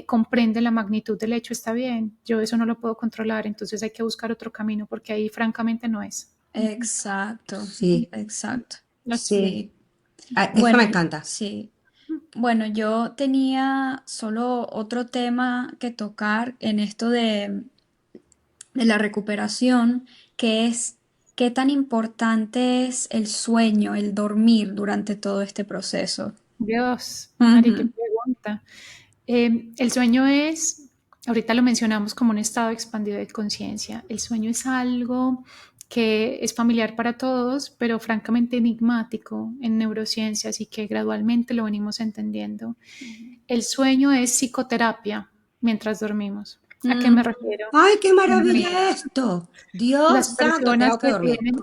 comprende la magnitud del hecho, está bien, yo eso no lo puedo controlar, entonces hay que buscar otro camino porque ahí francamente no es. Exacto. sí, Exacto. sí. Sí. Ah, eso Bueno, me encanta. sí. Bueno, yo tenía solo otro tema que tocar en esto de la recuperación, que es qué tan importante es el sueño, el dormir durante todo este proceso. Dios, Ari, qué Ujú, pregunta. El sueño es, ahorita lo mencionamos como un estado expandido de conciencia. El sueño es algo que es familiar para todos, pero francamente enigmático en neurociencias y que gradualmente lo venimos entendiendo. El sueño es psicoterapia mientras dormimos. ¿A qué me ujú. refiero? ¡Ay, qué maravilla Mira, esto! Las Dios santo, personas tengo que que dormir. tienen,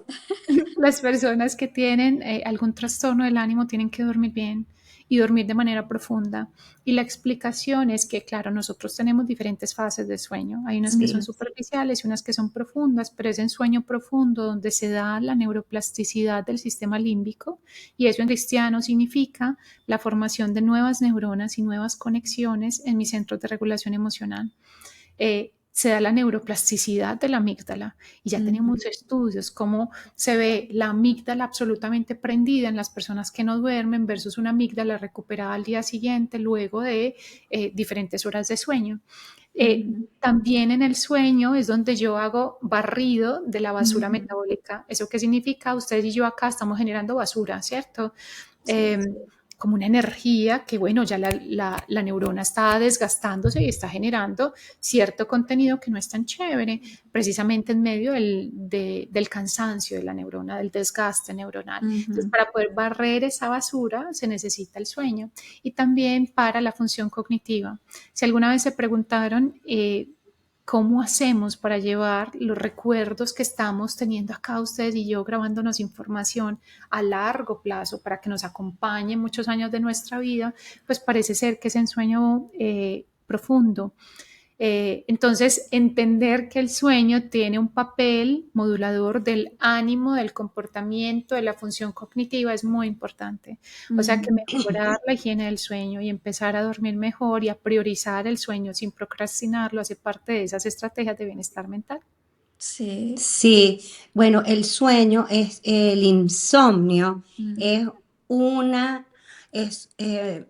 las personas que tienen algún trastorno del ánimo tienen que dormir bien y dormir de manera profunda. Y la explicación es que, claro, nosotros tenemos diferentes fases de sueño. Hay unas que son Sí, superficiales y unas que son profundas, pero es en sueño profundo donde se da la neuroplasticidad del sistema límbico, y eso en cristiano significa la formación de nuevas neuronas y nuevas conexiones en mis centros de regulación emocional. Se da la neuroplasticidad de la amígdala y ya ujú, tenemos estudios cómo se ve la amígdala absolutamente prendida en las personas que no duermen versus una amígdala recuperada al día siguiente luego de diferentes horas de sueño. ujú, También en el sueño es donde yo hago barrido de la basura ujú. metabólica. ¿Eso qué significa? Ustedes y yo acá estamos generando basura, ¿cierto? Sí. Eh, como una energía que, bueno, ya la neurona está desgastándose y está generando cierto contenido que no es tan chévere, precisamente en medio del cansancio de la neurona, del desgaste neuronal. Entonces, Ujú. para poder barrer esa basura se necesita el sueño, y también para la función cognitiva. Si alguna vez se preguntaron cómo hacemos para llevar los recuerdos que estamos teniendo acá ustedes y yo grabándonos información a largo plazo para que nos acompañe muchos años de nuestra vida, pues parece ser que es en sueño profundo. Entonces, entender que el sueño tiene un papel modulador del ánimo, del comportamiento, de la función cognitiva es muy importante. O sea que mejorar la higiene del sueño y empezar a dormir mejor y a priorizar el sueño sin procrastinarlo hace parte de esas estrategias de bienestar mental. Sí. Sí, bueno, el sueño el insomnio es una,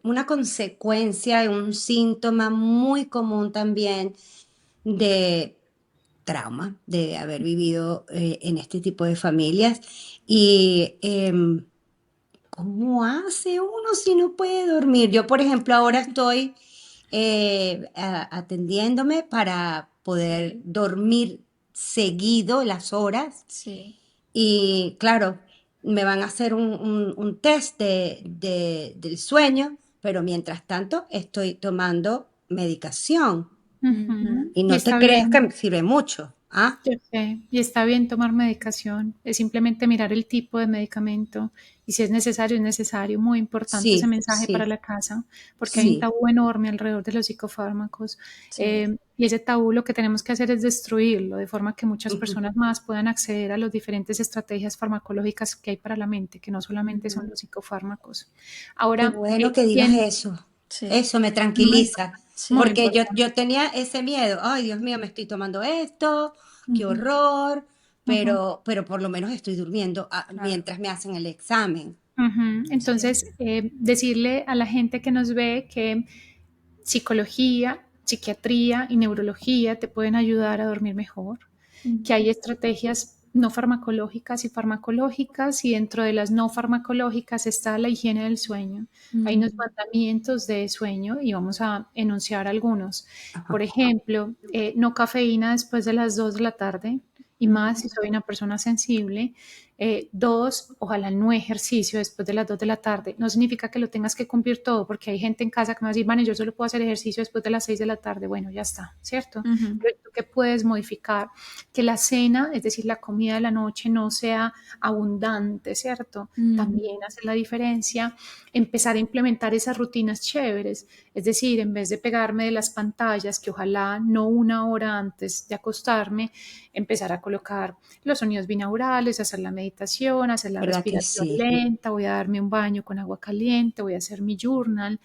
una consecuencia, un síntoma muy común también de trauma, de haber vivido en este tipo de familias. Y ¿cómo hace uno si no puede dormir? Yo, por ejemplo, ahora estoy atendiéndome para poder dormir seguido las horas Sí. y claro, me van a hacer un test del sueño, pero mientras tanto estoy tomando medicación y Y no te está crees que bien. me sirve mucho. ¿Ah? Yo sé, y está bien tomar medicación, es simplemente mirar el tipo de medicamento y si es necesario, es necesario. Muy importante ese Sí, mensaje para sí, la casa, porque hay un sí. tabú enorme alrededor de los psicofármacos Sí. y ese tabú lo que tenemos que hacer es destruirlo de forma que muchas Ujú, personas más puedan acceder a las diferentes estrategias farmacológicas que hay para la mente, que no solamente son los psicofármacos. qué Ahora, bueno que digas ¿quién? eso. Sí. Eso me Muy, tranquiliza, Sí. muy porque importante. yo tenía ese miedo. Ay, Dios mío, me estoy tomando esto, qué Ujú, horror, ujú. pero por lo menos estoy durmiendo Claro. mientras me hacen el examen. Ujú. Sí. Entonces, decirle a la gente que nos ve que psicología, psiquiatría y neurología te pueden ayudar a dormir mejor, que hay estrategias no farmacológicas y farmacológicas y dentro de las no farmacológicas está la higiene del sueño. Hay unos mandamientos de sueño y vamos a enunciar algunos. Por Ajá. ejemplo, no cafeína después de las 2 de la tarde y más si soy una persona sensible. Dos, ojalá no ejercicio después de las 2 de la tarde. No significa que lo tengas que cumplir todo, porque hay gente en casa que me va a decir, vale, yo solo puedo hacer ejercicio después de las 6 de la tarde. Bueno, ya está, ¿cierto? Pero tú que puedes modificar que la cena, es decir, la comida de la noche no sea abundante, ¿cierto? También hace la diferencia. Empezar a implementar esas rutinas chéveres, es decir, en vez de pegarme de las pantallas, que ojalá no una hora antes de acostarme, empezar a colocar los sonidos binaurales, hacer la meditación, hacer la ¿Verdad que respiración sí? lenta, voy a darme un baño con agua caliente, voy a hacer mi journal,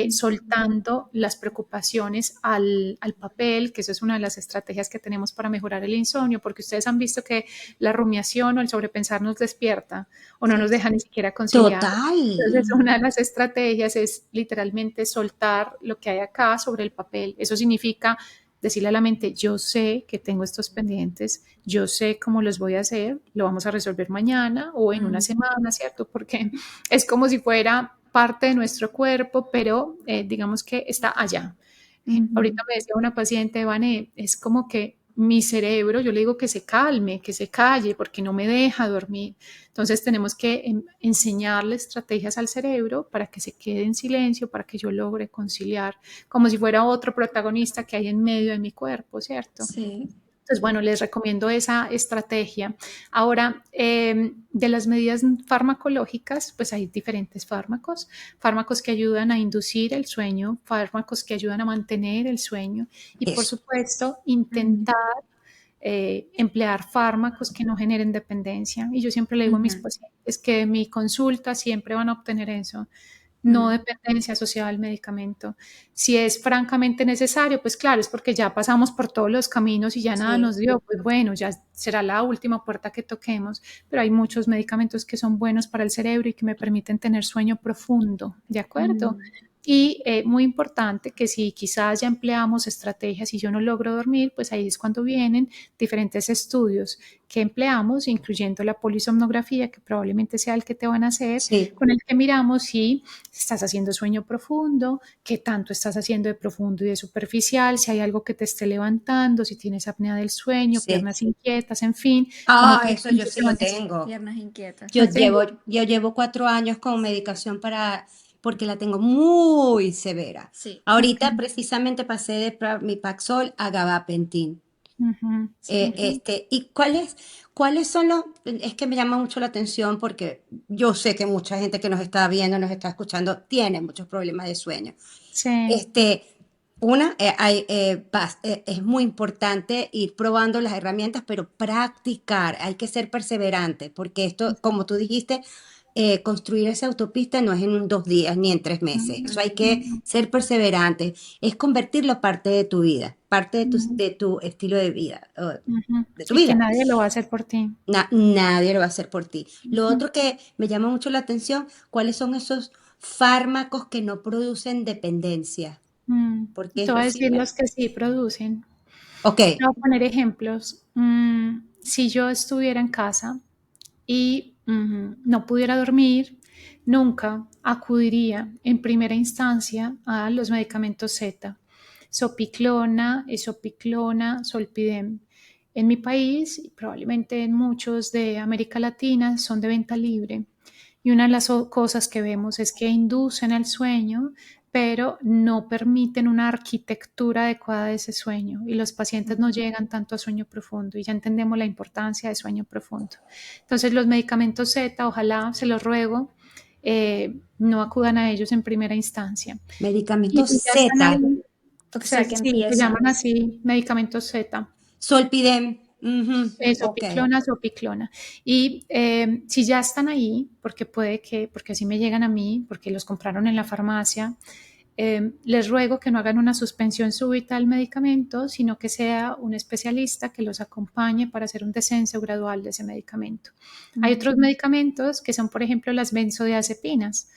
soltando las preocupaciones al papel, que eso es una de las estrategias que tenemos para mejorar el insomnio, porque ustedes han visto que la rumiación o el sobrepensar nos despierta o no nos deja ni siquiera conciliar. Total. Entonces, una de las estrategias es literalmente soltar lo que hay acá sobre el papel. Eso significa decirle a la mente, yo sé que tengo estos pendientes, yo sé cómo los voy a hacer, lo vamos a resolver mañana o en una semana, ¿cierto? Porque es como si fuera parte de nuestro cuerpo, pero digamos que está allá. Ahorita me decía una paciente, Vane, es como que mi cerebro, yo le digo que se calme, que se calle, porque no me deja dormir. Entonces tenemos que enseñarle estrategias al cerebro para que se quede en silencio, para que yo logre conciliar, como si fuera otro protagonista que hay en medio de mi cuerpo, ¿cierto? Sí. Entonces, bueno, les recomiendo esa estrategia. Ahora, de las medidas farmacológicas, pues hay diferentes fármacos, fármacos que ayudan a inducir el sueño, fármacos que ayudan a mantener el sueño y, por Eso. supuesto, intentar emplear fármacos que no generen dependencia. Y yo siempre le digo a mis pacientes que de mi consulta siempre van a obtener eso, no dependencia asociada al medicamento. Si es francamente necesario, pues claro, es porque ya pasamos por todos los caminos y ya nada Sí. nos dio, pues bueno, ya será la última puerta que toquemos, pero hay muchos medicamentos que son buenos para el cerebro y que me permiten tener sueño profundo, ¿de acuerdo? Y muy importante que si quizás ya empleamos estrategias y yo no logro dormir, pues ahí es cuando vienen diferentes estudios que empleamos, incluyendo la polisomnografía, que probablemente sea el que te van a hacer, Sí. con el que miramos si estás haciendo sueño profundo, qué tanto estás haciendo de profundo y de superficial, si hay algo que te esté levantando, si tienes apnea del sueño, Sí. piernas inquietas, en fin, con Ah, otras eso yo sí lo condiciones. tengo. Piernas inquietas. Sí. Yo llevo 4 años con medicación porque la tengo muy severa. Sí. Ahorita precisamente pasé de mi Paxol a gabapentin. Ujú, Sí. ¿Y cuáles son es que me llama mucho la atención porque yo sé que mucha gente que nos está viendo, nos está escuchando, tiene muchos problemas de sueño. sí. Este, Es muy importante ir probando las herramientas, pero practicar, hay que ser perseverante, porque esto, como tú dijiste, construir esa autopista no es en 2 días ni en 3 meses. Eso hay que Ujú, ser perseverante, es convertirlo parte de tu vida, parte Ujú, de tu estilo de vida, ujú. de tu Y que vida. nadie lo va a hacer por ti. Nadie lo va a hacer por ti. Lo Ujú. otro que me llama mucho la atención, ¿cuáles son esos fármacos que no producen dependencia? Porque Te voy eso a sí decir me... los que sí producen. Ok. Te voy a poner ejemplos. Si yo estuviera en casa y no pudiera dormir, nunca acudiría en primera instancia a los medicamentos Z, sopiclona, esopiclona, solpidem. En mi país y probablemente en muchos de América Latina son de venta libre. Y una de las cosas que vemos es que inducen el sueño, pero no permiten una arquitectura adecuada de ese sueño y los pacientes no llegan tanto a sueño profundo y ya entendemos la importancia de sueño profundo. Entonces los medicamentos Z, ojalá, se los ruego, no acudan a ellos en primera instancia. Y Medicamentos si ya están Z, ahí, o sea, que sí, se llaman empiezan. así medicamentos Z. Solpidem. Ujú, Eso, ok. piclona, sopiclona. Y si ya están ahí, porque puede que, porque así me llegan a mí, porque los compraron en la farmacia, les ruego que no hagan una suspensión súbita del medicamento, sino que sea un especialista que los acompañe para hacer un descenso gradual de ese medicamento. Hay otros medicamentos que son, por ejemplo, las benzodiazepinas.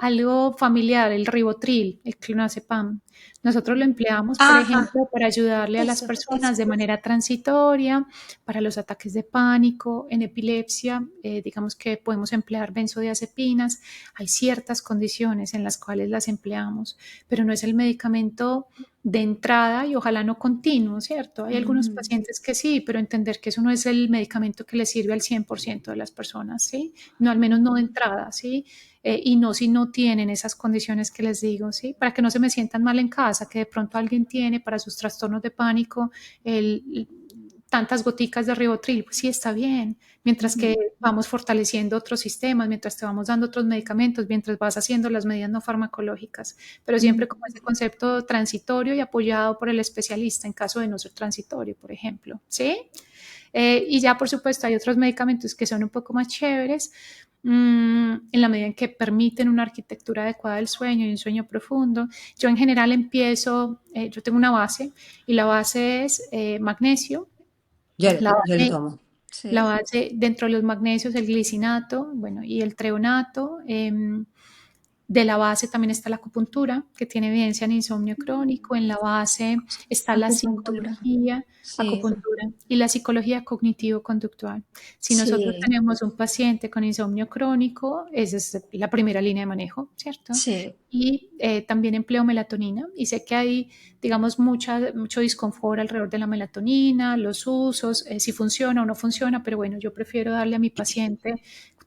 Algo familiar, el ribotril, el clonazepam. Nosotros lo empleamos, por Ajá. ejemplo, para ayudarle a las Eso. personas de manera transitoria, para los ataques de pánico, en epilepsia, digamos que podemos emplear benzodiazepinas. Hay ciertas condiciones en las cuales las empleamos, pero no es el medicamento de entrada y ojalá no continuo, ¿cierto? Hay algunos Ujú. pacientes que sí, pero entender que eso no es el medicamento que le sirve al 100% de las personas, ¿sí? No, al menos no de entrada, ¿sí? Y no si no tienen esas condiciones que les digo, ¿sí? Para que no se me sientan mal en casa, que de pronto alguien tiene para sus trastornos de pánico tantas goticas de ribotril, pues sí está bien, mientras que Ujú. vamos fortaleciendo otros sistemas, mientras te vamos dando otros medicamentos, mientras vas haciendo las medidas no farmacológicas, pero siempre como ese concepto transitorio y apoyado por el especialista en caso de no ser transitorio, por ejemplo, ¿sí? Y ya por supuesto hay otros medicamentos que son un poco más chéveres, en la medida en que permiten una arquitectura adecuada del sueño y un sueño profundo. Yo en general empiezo, yo tengo una base y la base es magnesio, Yo, la yo lo base, tomo. la Sí. base dentro de los magnesios, el glicinato, bueno, y el treonato. De la base también está la acupuntura, que tiene evidencia en insomnio crónico. En la base está la Acupuntura. psicología, Sí, acupuntura y la psicología cognitivo-conductual. Si nosotros sí, tenemos un paciente con insomnio crónico, esa es la primera línea de manejo, ¿cierto? sí. Y también empleo melatonina y sé que hay, digamos, mucho disconfort alrededor de la melatonina, los usos, si funciona o no funciona, pero bueno, yo prefiero darle a mi paciente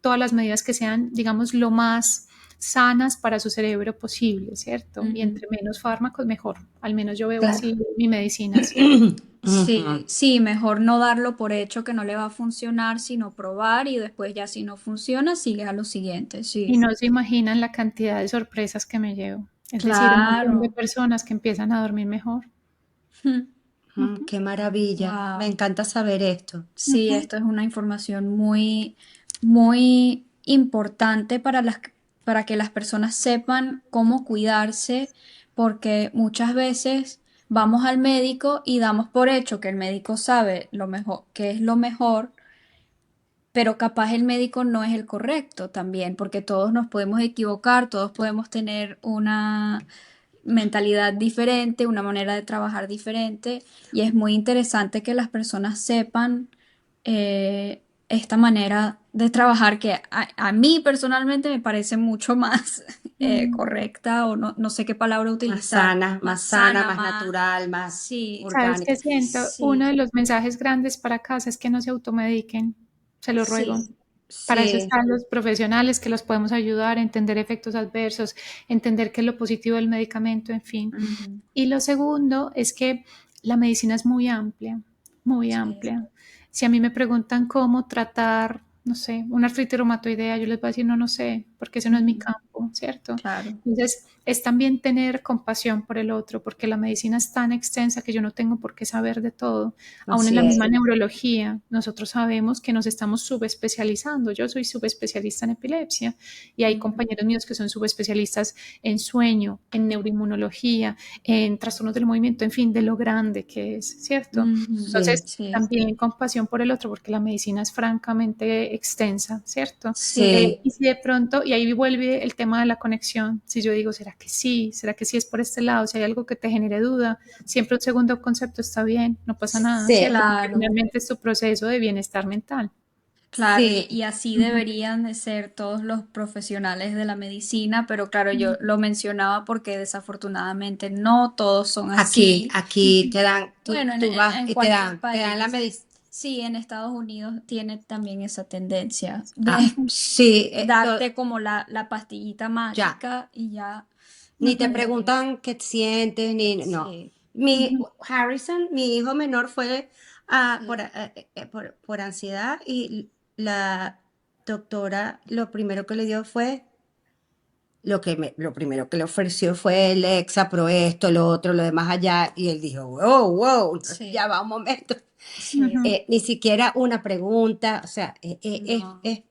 todas las medidas que sean, digamos, lo más sanas para su cerebro posible, ¿cierto? Y Ujú. entre menos fármacos, mejor. Al menos yo veo Claro. así mi medicina, ¿sí? Sí, Ujú. sí, mejor no darlo por hecho que no le va a funcionar, sino probar y después ya si no funciona, sigue a lo siguiente, Y sí. no se imaginan la cantidad de sorpresas que me llevo. Es decir, un montón de Claro. personas que empiezan a dormir mejor. Ujú, Qué maravilla. Me Wow. encanta saber esto. Sí, ujú. esto es una información muy, muy importante para que las personas sepan cómo cuidarse, porque muchas veces vamos al médico y damos por hecho que el médico sabe lo mejor, qué es lo mejor, pero capaz el médico no es el correcto también, porque todos nos podemos equivocar, todos podemos tener una mentalidad diferente, una manera de trabajar diferente, y es muy interesante que las personas sepan esta manera de trabajar que a mí personalmente me parece mucho más Mm. correcta, o no, no sé qué palabra utilizar, Más más sana, sana, más más... natural, más Sí, ¿Sabes qué orgánica. siento? Uno sí, de los mensajes grandes para casa es que no se automediquen. Se lo ruego. sí. Para eso Sí. están los profesionales que los podemos ayudar a entender efectos adversos, entender qué es lo positivo del medicamento, en fin. Ujú. Y lo segundo es que la medicina es muy amplia, muy Sí. amplia. Si a mí me preguntan cómo tratar, no sé, una artritis reumatoidea, yo les voy a decir, no, no sé, porque ese no es mi Ujú. campo. tiempo, ¿cierto? Claro. Entonces, es también tener compasión por el otro, porque la medicina es tan extensa que yo no tengo por qué saber de todo. Aún en Así la es. misma neurología, nosotros sabemos que nos estamos subespecializando. Yo soy subespecialista en epilepsia y hay compañeros míos que son subespecialistas en sueño, en neuroinmunología, en trastornos del movimiento, en fin, de lo grande que es, ¿cierto? Sí, Entonces, Sí, también compasión por el otro, porque la medicina es francamente extensa, ¿cierto? sí, sí, Y si de pronto, y ahí vuelve el tema de la conexión, si yo digo, ¿será que sí? ¿Será que sí es por este lado? Si hay algo que te genere duda, siempre un segundo concepto está bien, no pasa nada, sí, ¿cierto? Porque claro. finalmente es tu proceso de bienestar mental. Claro, sí. y así Ujú. deberían de ser todos los profesionales de la medicina, pero claro, yo lo mencionaba porque desafortunadamente no todos son así. Aquí te dan, Bueno, tú vas en y cualquier te dan la país. medicina. Sí, en Estados Unidos tiene también esa tendencia de Ah, sí, darte como la pastillita ya. mágica y ya. Ni te eh, preguntan qué sientes, ni no. sí, Mi Ujú. Harrison, mi hijo menor, fue por ansiedad y la doctora lo primero que le dio fue lo primero que le ofreció fue el Exapro, esto, lo otro, lo demás allá, y él dijo, wow, wow, ya sí, va un momento. sí, Ni siquiera una pregunta, o sea, no. es-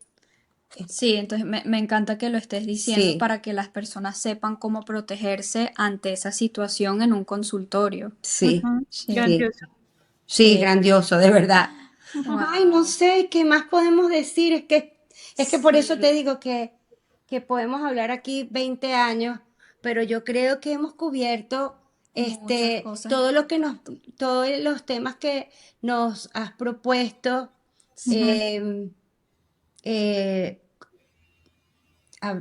Sí, entonces me encanta que lo estés diciendo sí, para que las personas sepan cómo protegerse ante esa situación en un consultorio. sí, Ujú. Sí, sí, Grandioso. sí, sí. grandioso, de verdad. Ay, no Wow. sé, ¿qué más podemos decir? Es que por eso te Sí, digo que podemos hablar aquí 20 años, pero yo creo que hemos cubierto muchas cosas todo lo que importantes. todos los temas que nos has propuesto, Ujú. Sí, eh, eh,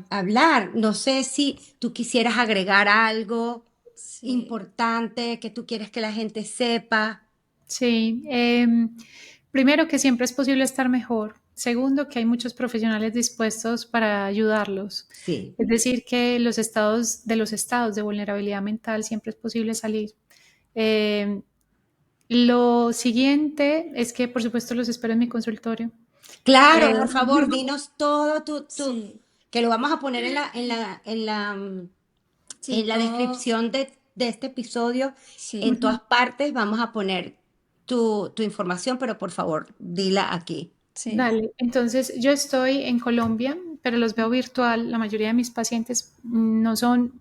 hablar. No sé si tú quisieras agregar algo sí. importante que tú quieres que la gente sepa. Sí, primero que siempre es posible estar mejor. Segundo, que hay muchos profesionales dispuestos para ayudarlos. Sí, Es decir, que los estados de vulnerabilidad mental siempre es posible salir. Eh, lo siguiente es que, por supuesto, los espero en mi consultorio. Eh, claro, por favor, dinos todo Sí, que lo vamos a poner sí, en la todo, descripción de este episodio. sí. En todas partes vamos a poner tu información, pero por favor, dila aquí. Sí. Dale, entonces yo estoy en Colombia, pero los veo virtual. La mayoría de mis pacientes no son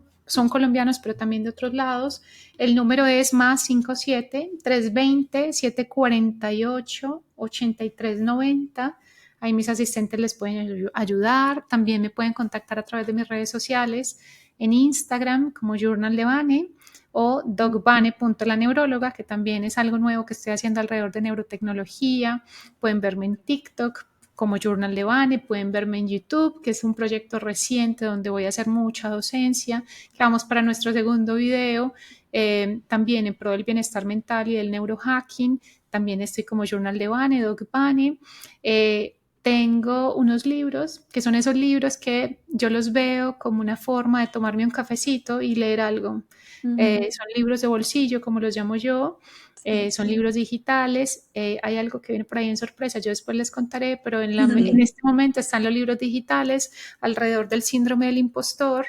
colombianos, pero también de otros lados. El número es más 57-320-748-8390. Ahí mis asistentes les pueden ayudar. También me pueden contactar a través de mis redes sociales en Instagram como Journal de Bane o dogbane.laneuróloga, que también es algo nuevo que estoy haciendo alrededor de neurotecnología. Pueden verme en TikTok como Journal de Bane, pueden verme en YouTube, que es un proyecto reciente donde voy a hacer mucha docencia, que vamos para nuestro segundo video, también en pro del bienestar mental y del neurohacking. También estoy como Journal de Bane, Doc Bane. Tengo unos libros, que son esos libros que yo los veo como una forma de tomarme un cafecito y leer algo. Ujú. Son libros de bolsillo, como los llamo yo, Sí. son libros digitales. Hay algo que viene por ahí en sorpresa, yo después les contaré, pero en Sí, este momento están los libros digitales alrededor del síndrome del impostor,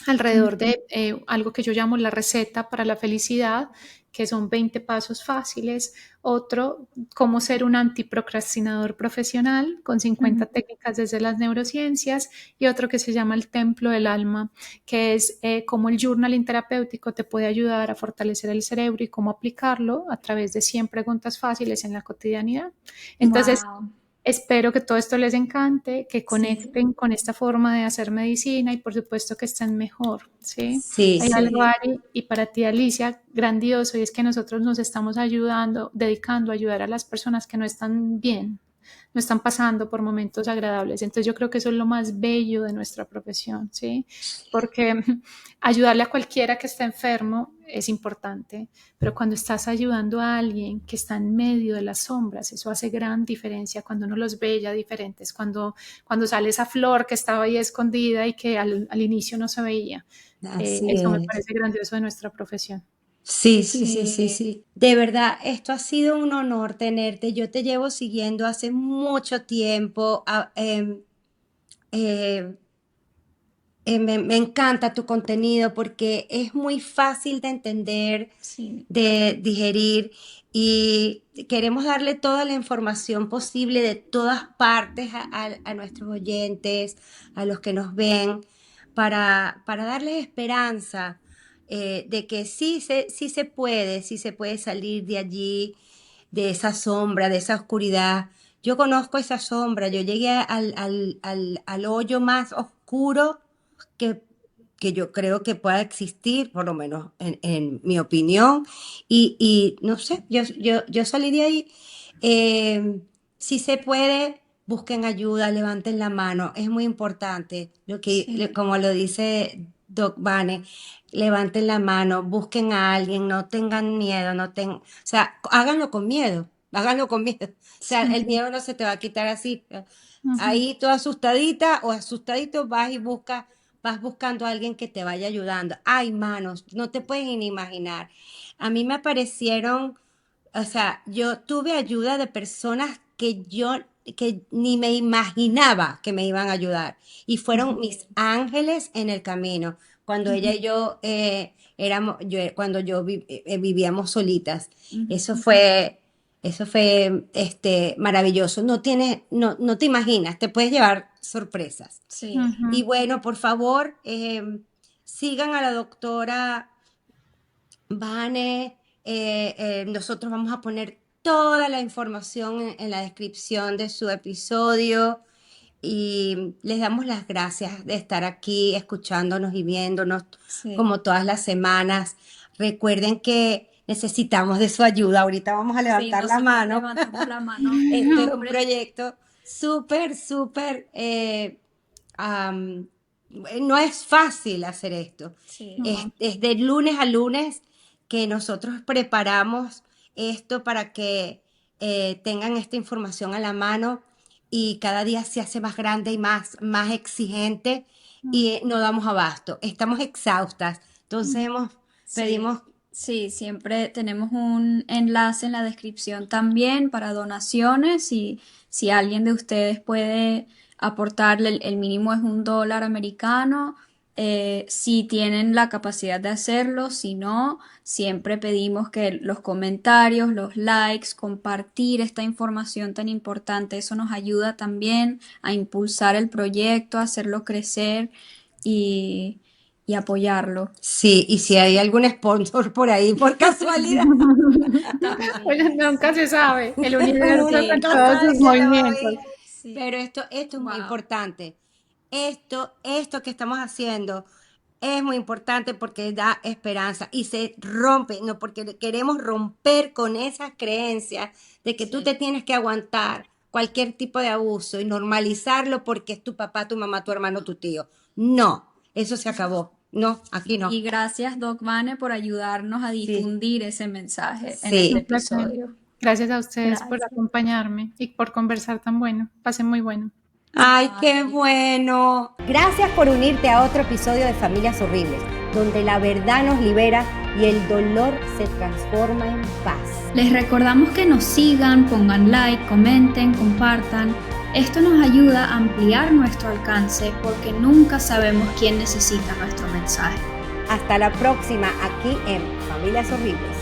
alrededor de algo que yo llamo la receta para la felicidad, que son 20 pasos fáciles, otro, cómo ser un antiprocrastinador profesional, con 50 técnicas desde las neurociencias, y otro que se llama el templo del alma, que es cómo el journaling terapéutico te puede ayudar a fortalecer el cerebro y cómo aplicarlo a través de 100 preguntas fáciles en la cotidianidad. Entonces, Wow. espero que todo esto les encante, que Sí, conecten con esta forma de hacer medicina y por supuesto que estén mejor, ¿sí? sí, Hay algo, sí. Ari, y para ti, Alicia, grandioso, y es que nosotros nos estamos ayudando, dedicando a ayudar a las personas que no están bien, no están pasando por momentos agradables. Entonces yo creo que eso es lo más bello de nuestra profesión, ¿sí? Porque ayudarle a cualquiera que está enfermo es importante, pero cuando estás ayudando a alguien que está en medio de las sombras, eso hace gran diferencia cuando uno los ve ya diferentes, cuando sale esa flor que estaba ahí escondida y que al inicio no se veía. Así Eso me es. parece grandioso de nuestra profesión. Sí, sí, sí, sí, sí. sí. De verdad, esto ha sido un honor tenerte. Yo te llevo siguiendo hace mucho tiempo. Eh, me encanta tu contenido porque es muy fácil de entender, Sí. de digerir y queremos darle toda la información posible de todas partes a nuestros oyentes, a los que nos ven, para darles esperanza de que sí se puede salir de allí, de esa sombra, de esa oscuridad. Yo conozco esa sombra, yo llegué al hoyo más oscuro que, que yo creo que pueda existir, por lo menos en mi opinión, y no sé, yo salí de ahí. Si se puede, busquen ayuda, levanten la mano, es muy importante, Sí. como lo dice Doc Vane, levanten la mano, busquen a alguien, no tengan miedo, o sea, háganlo con miedo, háganlo con miedo. O sea, el Sí. miedo no se te va a quitar así. Ujú. Ahí toda asustadita o asustadito vas buscando a alguien que te vaya ayudando. Ay, manos, no te pueden ni imaginar. A mí me aparecieron, o sea, yo tuve ayuda de personas que ni me imaginaba que me iban a ayudar. Y fueron mis ángeles en el camino. Cuando ella y yo vivíamos solitas. Ujú. Eso fue, eso fue maravilloso. No te imaginas, te puedes llevar sorpresas. Sí. Y Ujú. bueno, por favor, sigan a la doctora Vane. Nosotros vamos a poner toda la información en la descripción de su episodio y les damos las gracias de estar aquí escuchándonos y viéndonos Sí. como todas las semanas. Recuerden que necesitamos de su ayuda. Ahorita vamos a Sí, levantar la nosotros mano. levantamos la mano Este es un siempre. proyecto súper, am, no es fácil hacer esto. Sí. No. Es de lunes a lunes que nosotros preparamos esto para que tengan esta información a la mano y cada día se hace más grande y más exigente y no damos abasto. Estamos exhaustas. Entonces Sí, pedimos, sí, siempre tenemos un enlace en la descripción también para donaciones y si alguien de ustedes puede aportarle, el mínimo es $1 americano, si tienen la capacidad de hacerlo, si no, siempre pedimos que los comentarios, los likes, compartir esta información tan importante, eso nos ayuda también a impulsar el proyecto, a hacerlo crecer y y apoyarlo. sí, y si hay algún sponsor por ahí, por casualidad. Bueno, También, nunca se sabe. El universo Uno con sí, nunca todos sabe sus si lo va a movimientos. oír. sí, Pero esto es muy wow, importante. Esto que estamos haciendo es muy importante porque da esperanza y se rompe, no porque queremos romper con esas creencias de que tú sí. te tienes que aguantar cualquier tipo de abuso y normalizarlo porque es tu papá, tu mamá, tu hermano, tu tío. No, eso se acabó. No, aquí no. Y gracias, Doc Vane, por ayudarnos a Sí, difundir ese mensaje en este Un sí. placer. episodio. Gracias a ustedes por Gracias. acompañarme y por conversar tan bueno. Pasé muy bueno. Ay, qué Bye. bueno. Gracias por unirte a otro episodio de Familias Horribles, donde la verdad nos libera y el dolor se transforma en paz. Les recordamos que nos sigan, pongan like, comenten, compartan. Esto nos ayuda a ampliar nuestro alcance porque nunca sabemos quién necesita nuestro mensaje. Hasta la próxima aquí en Familias Horribles.